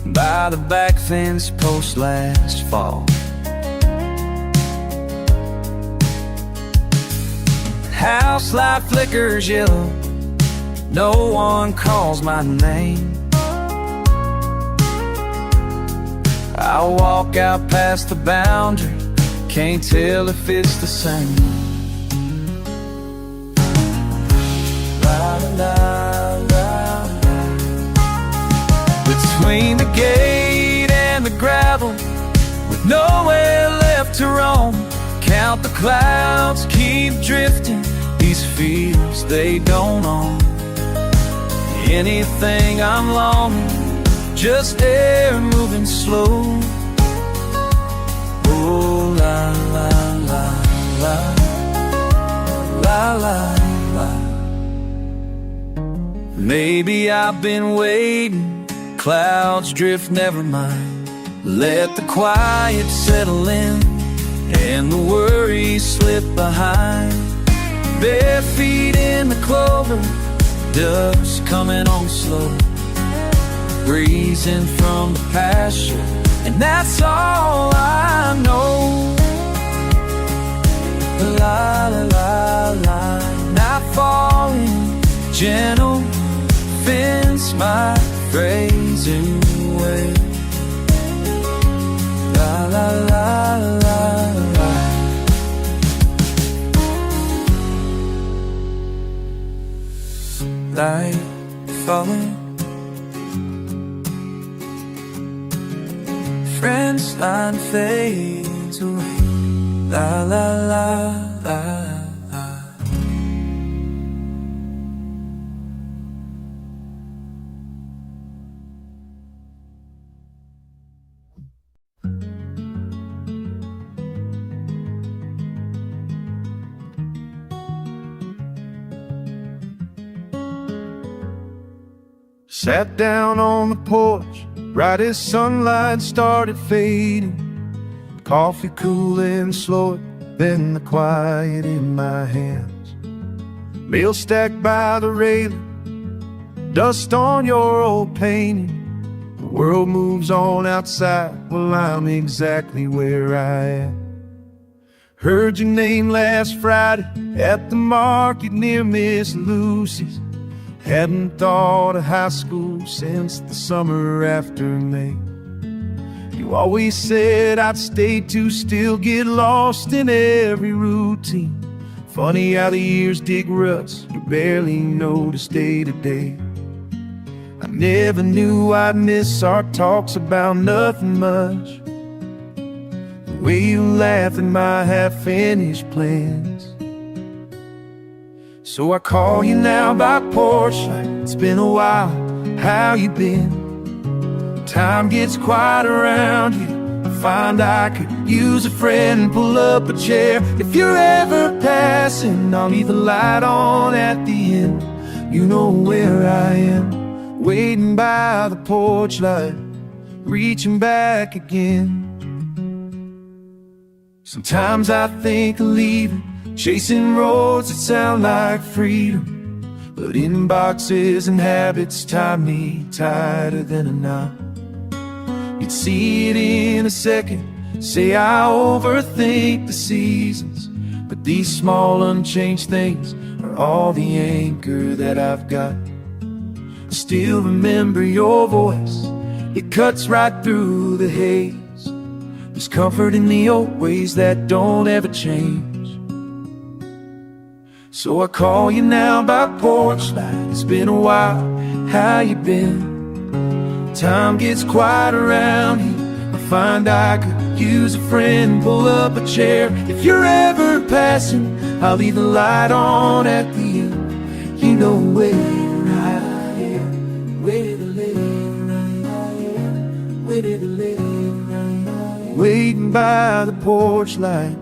Speaker 1: by the back fence post last fall. House light flickers yellow, no one calls my name. I walk out past the boundary, can't tell if it's the same. La, la, la, la. Between the gate and the gravel, with nowhere left to roam, count the clouds, keep drifting. These fields they don't own anything. I'm longing, just air moving slow. Oh, la, la, la, la, la, la, la. Maybe I've been waiting, clouds drift, never mind. Let the quiet settle in, and the worries slip behind. Bare feet in the clover, dust coming on slow. Breezing from the pasture, and that's all I know. La, la, la, la. Not falling, gentle fence my grazing way. La, la, la, la, la. Light falling, friends line fades away. La, la, la, la, la.
Speaker 3: Sat down on the porch right as sunlight started fading. Coffee cooling slower than the quiet in my hands. Mail stacked by the railing, dust on your old painting. The world moves on outside while I'm exactly where I am. Heard your name last Friday at the market near Miss Lucy's. Hadn't thought of high school since the summer after May. You always said I'd stay too still, get lost in every routine. Funny how the years dig ruts you barely notice day to day. I never knew I'd miss our talks about nothing much. The way you laugh at my half-finished plans. So I call you now by porch light. It's been a while, how you been? Time gets quiet around you. I find I could use a friend, pull up a chair. If you're ever passing, I'll leave the light on at the end. You know where I am, waiting by the porch light, reaching back again. Sometimes I think of leaving, chasing roads that sound like freedom. But inboxes and habits tie me tighter than a knot. You'd see it in a second, say I overthink the seasons. But these small unchanged things are all the anchor that I've got. I still remember your voice, it cuts right through the haze. There's comfort in the old ways that don't ever change. So I call you now by porch light. It's been a while, how you been? Time gets quiet around here. I find I could use a friend, pull up a chair. If you're ever passing, I'll leave the light on at the end. You know where I am, where to live, where to live. Waiting by the porch light,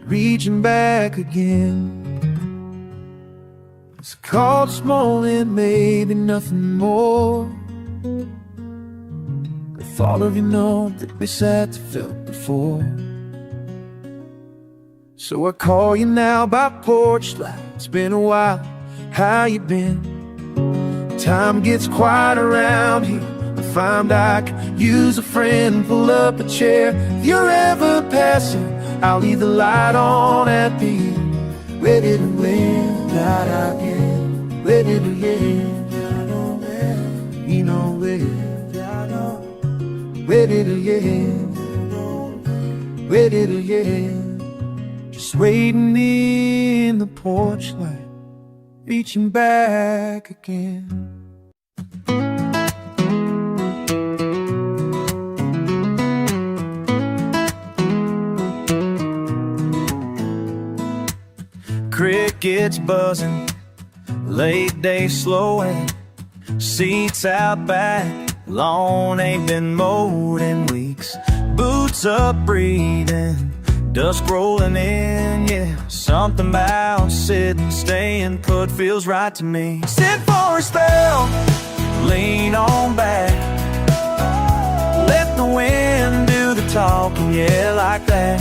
Speaker 3: reaching back again. It's called small and maybe nothing more. The thought of you know that we sat to felt before. So I call you now by porch light. It's been a while, how you been? Time gets quiet around here. I find I could use a friend, pull up a chair. If you're ever passing, I'll leave the light on at the end. Ready to win, that I get. Ready to get, you know where. Ready to get, ready to get. Just waiting in the porch light, reaching back again. Crickets buzzing, late day slowing, seats out back, lawn ain't been mowed in weeks. Boots up breathing, dusk rolling in, yeah. Something about sitting, staying put feels right to me. Sit for a spell, lean on back, let the wind do the talking, yeah, like that.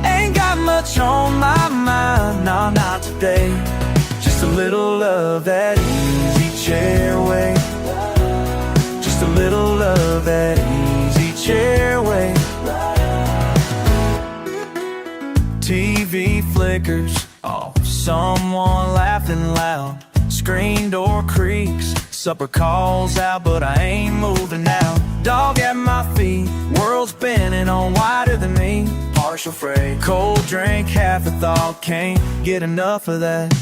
Speaker 3: Ain't got much on my mind, no, not today. Just a little of that easy chair way. Just a little of that easy chair way. TV flickers off, someone laughing loud. Screen door creaks, supper calls out, but I ain't moving now. Dog at my feet, world's spinning on wider than me. Partial freight, cold drink, half a thought, can't get enough of that.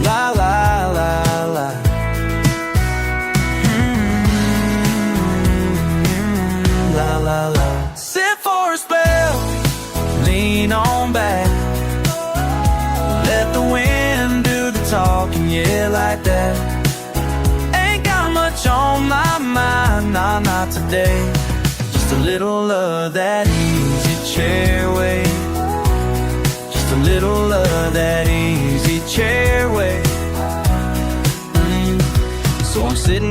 Speaker 3: La la la la. La la la. Sit for a spell, lean on back, let the wind do the talking, yeah, like that. Ain't got much on my mind, nah, not today. Just a little of that easy chair way. Just a little of that easy chair way.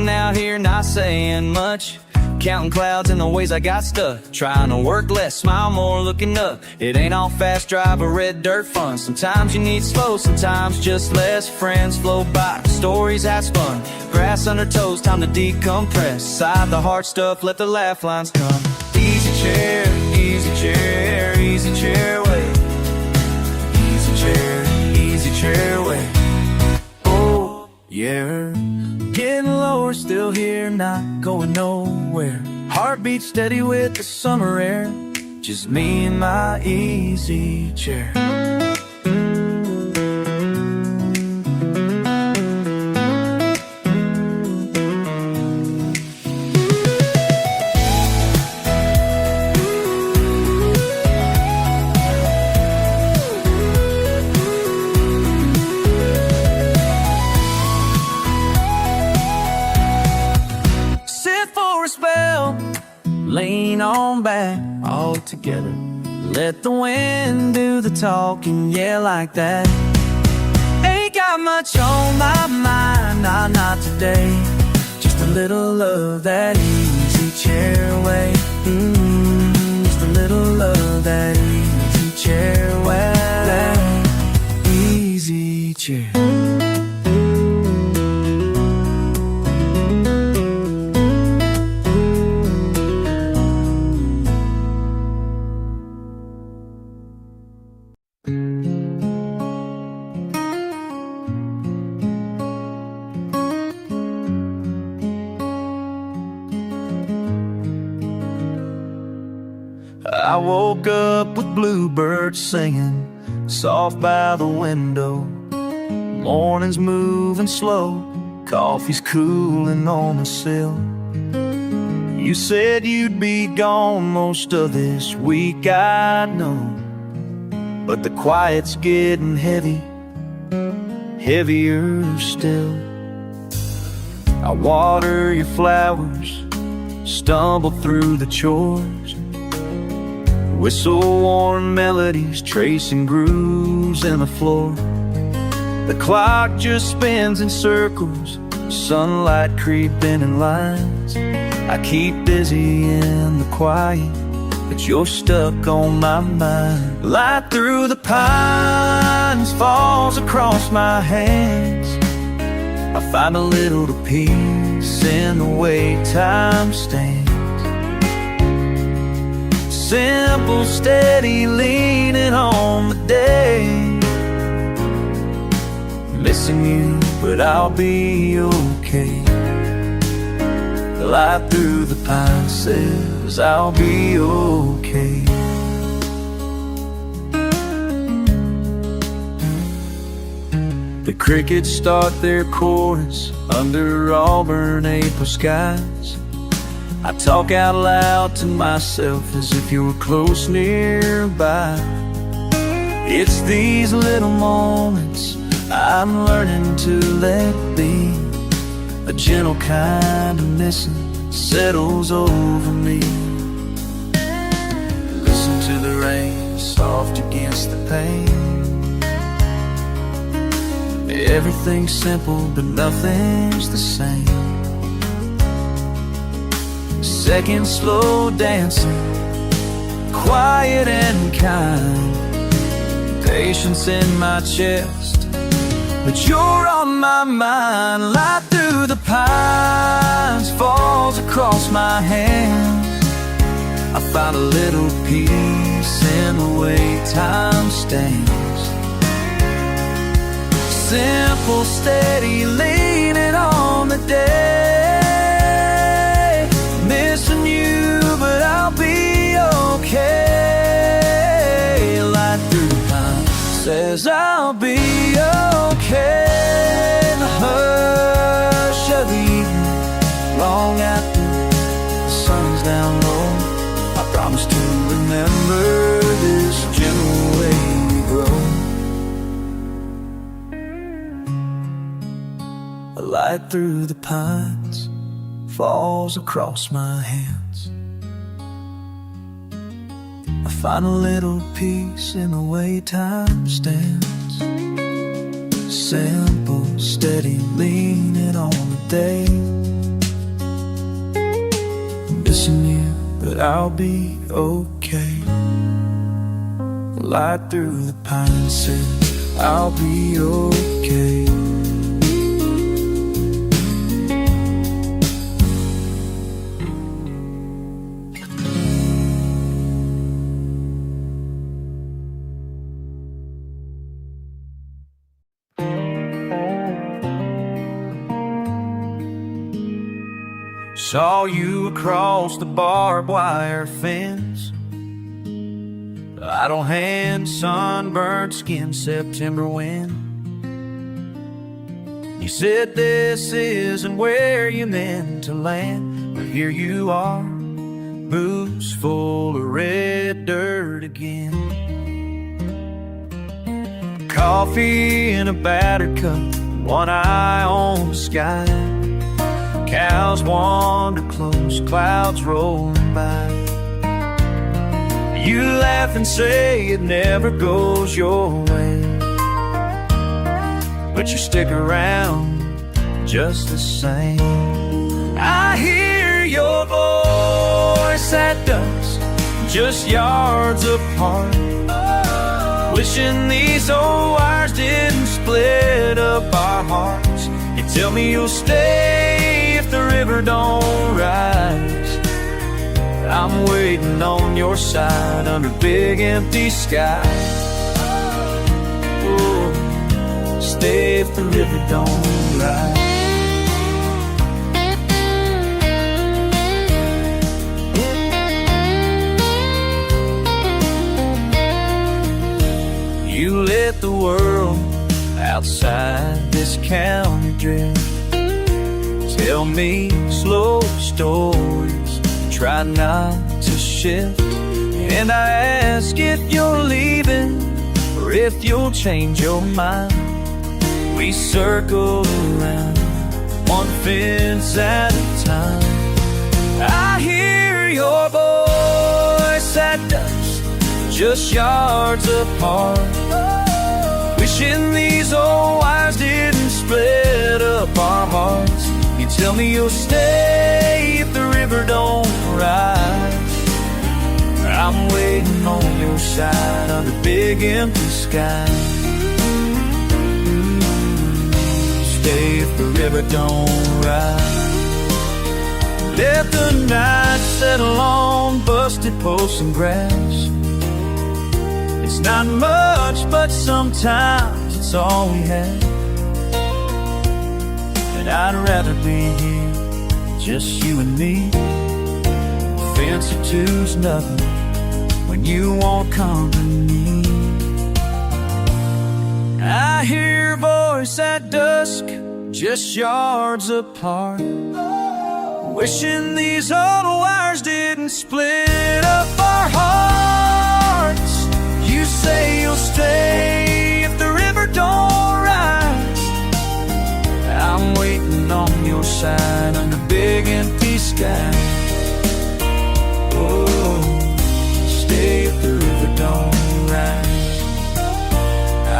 Speaker 1: Sitting out here not saying much, counting clouds and the ways I got stuck. Trying to work less, smile more, looking up. It ain't all fast drive or red dirt fun. Sometimes you need slow, sometimes just less. Friends flow by, stories has fun. Grass under toes, time to decompress. Side the hard stuff, let the laugh lines come. Easy chair, easy chair, easy chair way. Easy chair way. Oh, yeah. Getting lower, still here, not going nowhere. Heartbeat steady with the summer air. Just me and my easy chair. Lean on back, all together. Let the wind do the talking, yeah, like that. Ain't got much on my mind, nah, not today. Just a little of that easy chair way. Just a little of that easy chair way. That easy chair. I woke up with bluebirds singing soft by the window. Morning's moving slow, coffee's cooling on the sill. You said you'd be gone most of this week, I know. But the quiet's getting heavy, heavier still. I water your flowers, stumble through the chores, whistle warm melodies, tracing grooves in the floor. The clock just spins in circles, sunlight creeping in lines. I keep busy in the quiet, but you're stuck on my mind. Light through the pines falls across my hands. I find a little peace in the way time stands. Simple, steady, leaning on the day. Missing you, but I'll be okay. The light through the pine says I'll be okay. The crickets start their chorus under auburn April skies. I talk out loud to myself as if you were close nearby. It's these little moments I'm learning to let be. A gentle kind of missing settles over me. Listen to the rain soft against the pane. Everything's simple but nothing's the same. Seconds slow dancing, quiet and kind. Patience in my chest, but you're on my mind. Light through the pines falls across my hand. I found a little peace in the way time stands. Simple, steady, leaning on the day. Missing you, but I'll be okay. Light through the pine says I'll be okay. In the hush of the evening, long after the sun's down low, I promise to remember this gentle way we grow. A light through the pines falls across my hands. I find a little peace in the way time stands. Simple, steady, leaning on the day.
Speaker 3: that I'll be okay. Light through the pines said I'll be okay. Saw you across the barbed wire fence, idle hand, sunburned skin, September wind. You said this isn't where you meant to land, but here you are, boots full of red dirt again. Coffee in a battered cup, one eye on the sky. Cows wander close, clouds rolling by. You laugh and say it never goes your way, but you stick around just the same. I hear your voice at dusk, just yards apart, wishing these old wires didn't split up our hearts. You tell me you'll stay if the river don't rise. I'm waiting on your side under big empty sky. Oh, stay if the river don't rise. You let the world outside this county drift. Tell me slow stories, try not to shift. And I ask if you're leaving or if you'll change your mind. We circle around, one fence at a time. I hear your voice at dusk, just yards apart, wishing these old wires didn't split up our hearts. You tell me you'll stay if the river don't rise. I'm waiting on your side under big empty sky. Stay if the river don't rise. Let the night settle on busted posts and grass. It's not much, but sometimes it's all we have. And I'd rather be here, just you and me. A fence or two's nothing when you want company. I hear your voice at dusk, just yards apart, wishing these old wires didn't split up our hearts. You say you'll stay if the river don't rise. I'm waiting on your side under big empty sky. Oh, stay if the river don't rise.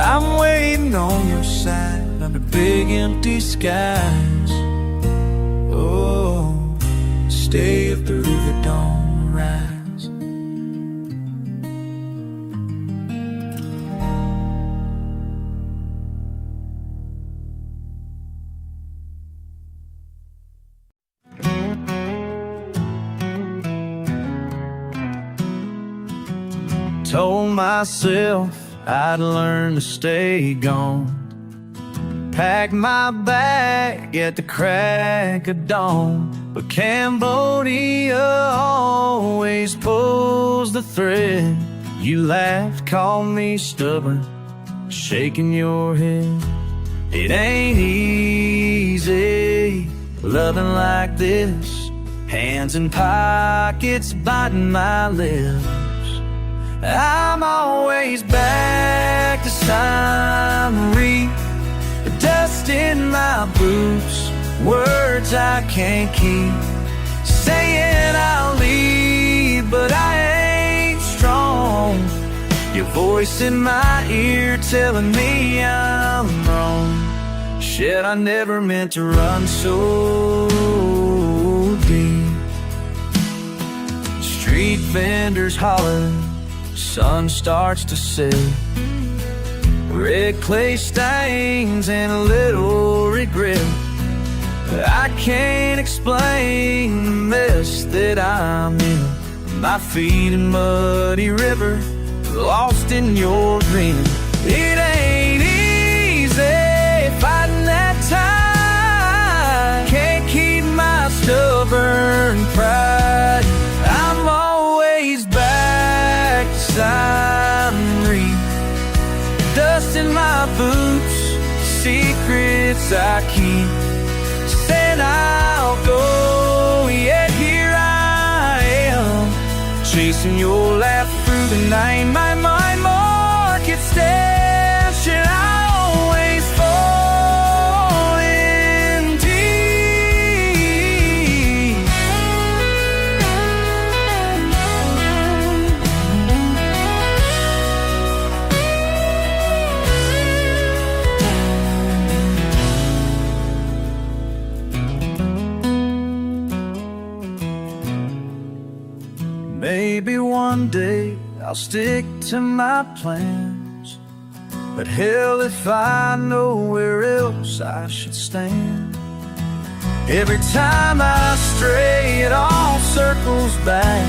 Speaker 3: I'm waiting on your side under big empty skies. Oh, stay if the river don't rise. Told myself I'd learn to stay gone, pack my bag at the crack of dawn. But Cambodia always pulls the thread. You laughed, called me stubborn, shaking your head. It ain't easy loving like this, hands in pockets biting my lips. I'm always back this time to read the dust in my boots, words I can't keep, saying I'll leave, but I ain't strong. Your voice in my ear telling me I'm wrong. Shit, I never meant to run so deep. Street vendors holler, sun starts to set. Red clay stains and a little regret. I can't explain the mess that I'm in. My feet in muddy river, lost in your grin. It ain't easy fighting that tide. Can't keep my stubborn pride. I'm always back to Simon Reed. Dust in my boots, secrets I keep. Said I'll go, yet here I am, chasing your laugh through the night. My mind market stand. Should I always fall in deep? Maybe one day I'll stick to my plans, but hell if I know where else I should stand. Every time I stray, it all circles back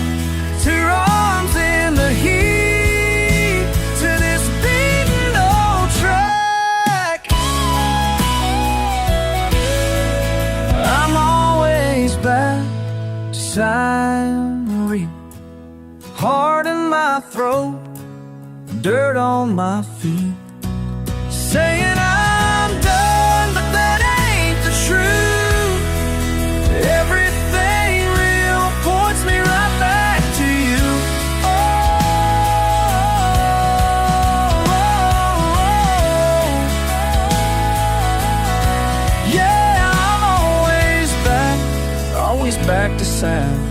Speaker 3: to your arms in the heat, to this beaten old track. I'm always back to Simon Reed. Heart in my throat, dirt on my feet, saying I'm done, but that ain't the truth. Everything real points me right back to you. Yeah, I'm always back to sound.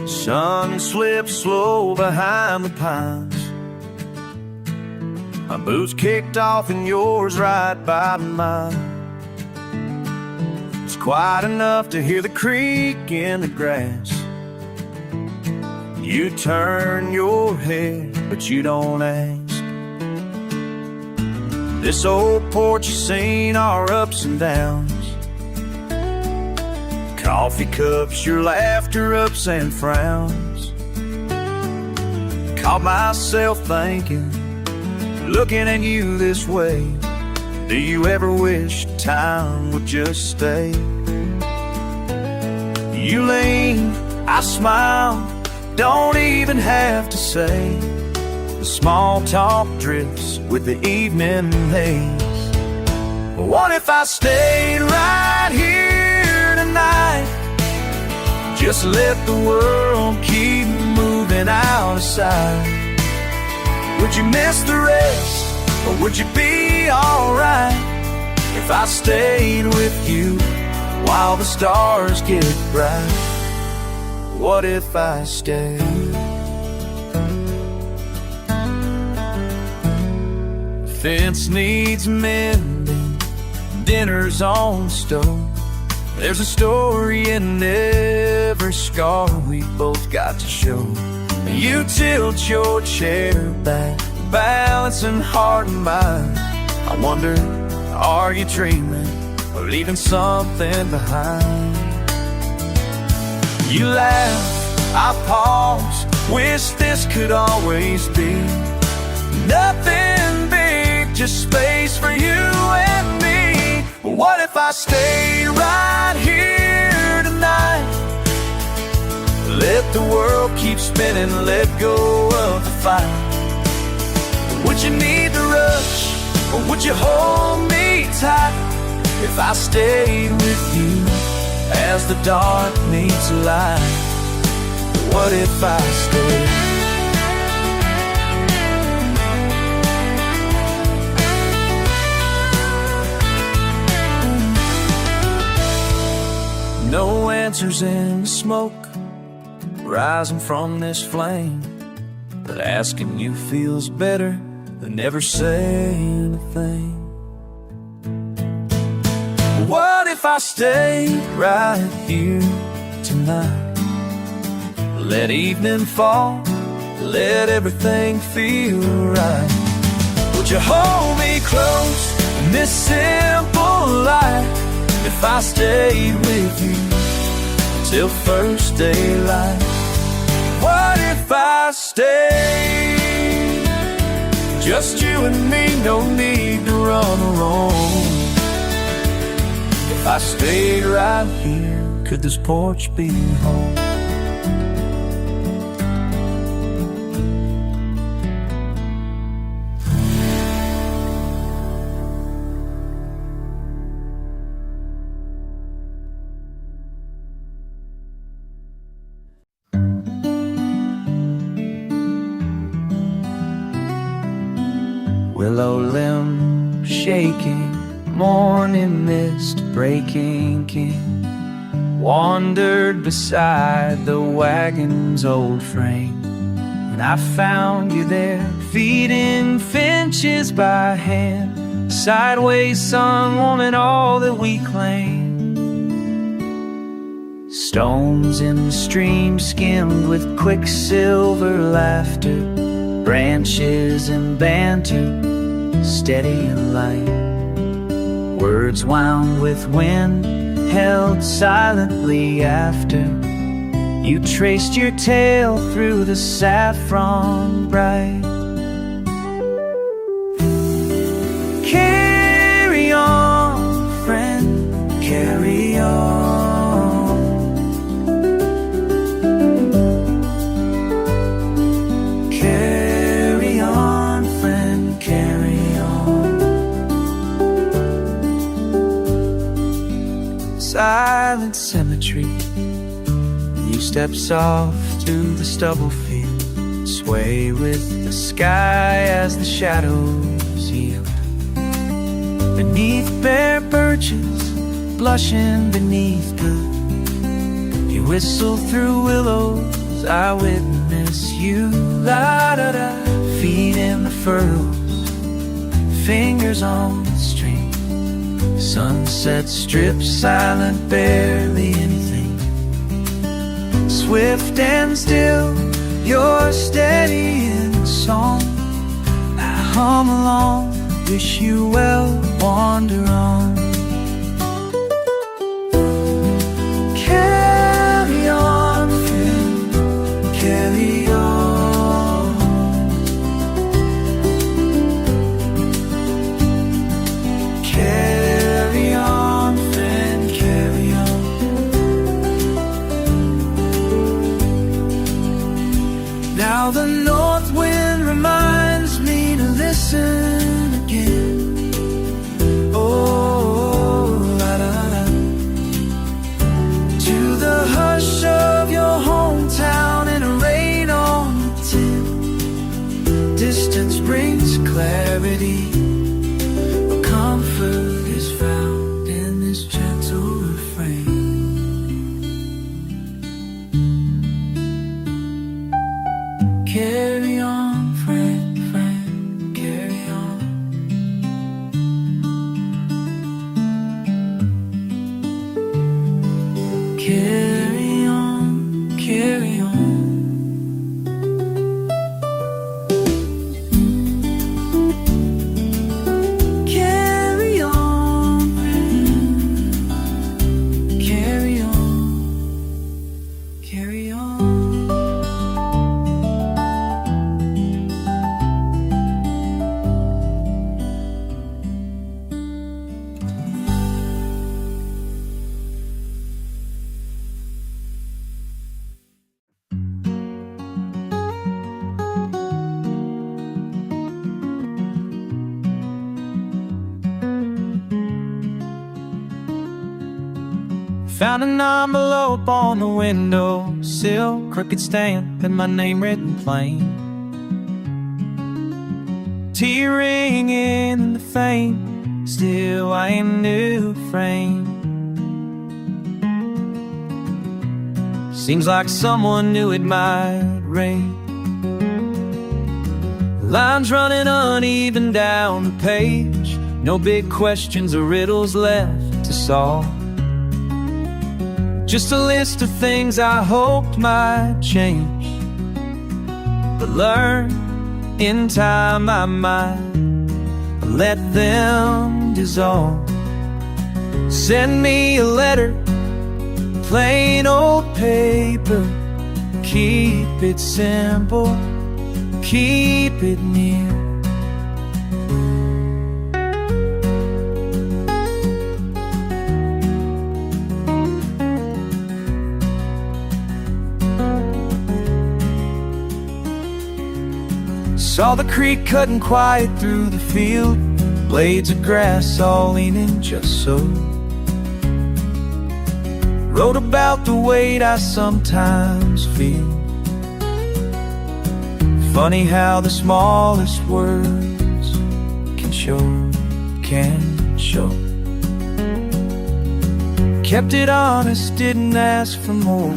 Speaker 3: Sun slips slow behind the pines. My boots kicked off and yours right by mine. It's quiet enough to hear the creak in the grass. You turn your head, but you don't ask. This old porch has seen our ups and downs. Coffee cups, your laughter, ups and frowns. Caught myself thinking, looking at you this way, do you ever wish time would just stay? You lean, I smile, don't even have to say. The small talk drifts with the evening haze. What if I stayed right here tonight? Just let the world keep moving out of sight. Would you miss the rest, or would you be alright if I stayed with you while the stars get bright? What if I stayed? The fence needs mending, dinner's on the stove. There's a story in every scar we both got to show. You tilt your chair back, balancing heart and mind. I wonder, are you dreaming or leaving something behind? You laugh, I pause, wish this could always be. Nothing big, just space for you and me. What if I stayed right here tonight? Let the world keep spinning, let go of the fight. Would you need to rush, or would you hold me tight if I stayed with you as the dark meets light? What if I stayed? No answers in the smoke,
Speaker 1: rising from this flame, but asking you feels better than never saying a thing. What if I stay right here tonight? Let evening fall, let everything feel right. Would you hold me close in this simple life if I stayed with you till first daylight? What if I stayed just you and me, no need to run alone? If I stayed right here, could this porch be home? Willow limb shaking, morning mist breaking king, wandered beside the wagon's old frame, and I found you there, feeding finches by hand, sideways sun warming all that we claim. Stones in the stream skimmed with quicksilver laughter, branches and banter, steady and light. Words wound with wind, held silently after you traced your tail through the saffron bright. Carry on, friend, carry on. Carry on, friend, carry on. Silent cemetery, you step soft to the stubble field, sway with the sky as the shadows yield. Beneath bare birches, blushing beneath blue, you whistle through willows, I witness you. La-da-da, feet in the furrows, fingers on the string. Sunset strip silent, barely anything. Swift and still, you're steady in song. I hum along, wish you well, wander on. Carry on, friend, carry on. Carry on, friend, carry on. Now the north wind reminds me to listen again. Oh, la-da-da, to the hush of your hometown and a rain on the tin. Distance brings clarity, but comfort is found in this gentle refrain. Carry on, friend, friend, carry on. Carry on, carry on. Carry on, friend, carry on, carry on. Found an envelope on the windowsill, crooked stamp and my name written plain. Tea ring in the fame, still I ain't new frame. Seems like someone knew it might rain. Lines running uneven down the page. No big questions or riddles left to solve. Just a list of things I hoped might change, but learn in time I might let them dissolve. Send me a letter, plain old paper. Keep it simple, keep it near. Saw the creek cutting quiet through the field, blades of grass all leaning just so. Wrote about the weight I sometimes feel. Funny how the smallest words can show. Kept it honest, didn't ask for more.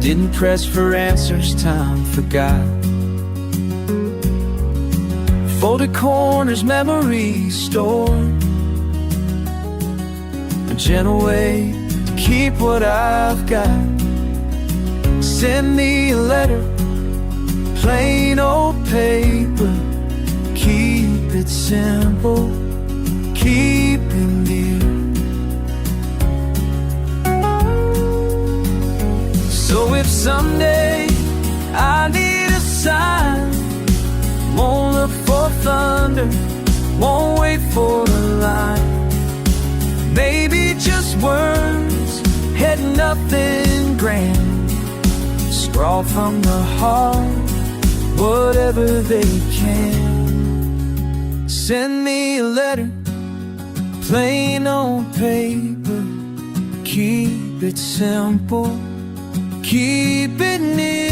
Speaker 1: Didn't press for answers, time forgot. Folded corners, memories stored. A gentle way to keep what I've got. Send me a letter, plain old paper. Keep it simple, keep it dear. So if someday I need a sign, won't look for thunder, won't wait for a line. Maybe just words, had nothing grand. Scrawl from the heart, whatever they can. Send me a letter, plain old paper. Keep it simple, keep it near.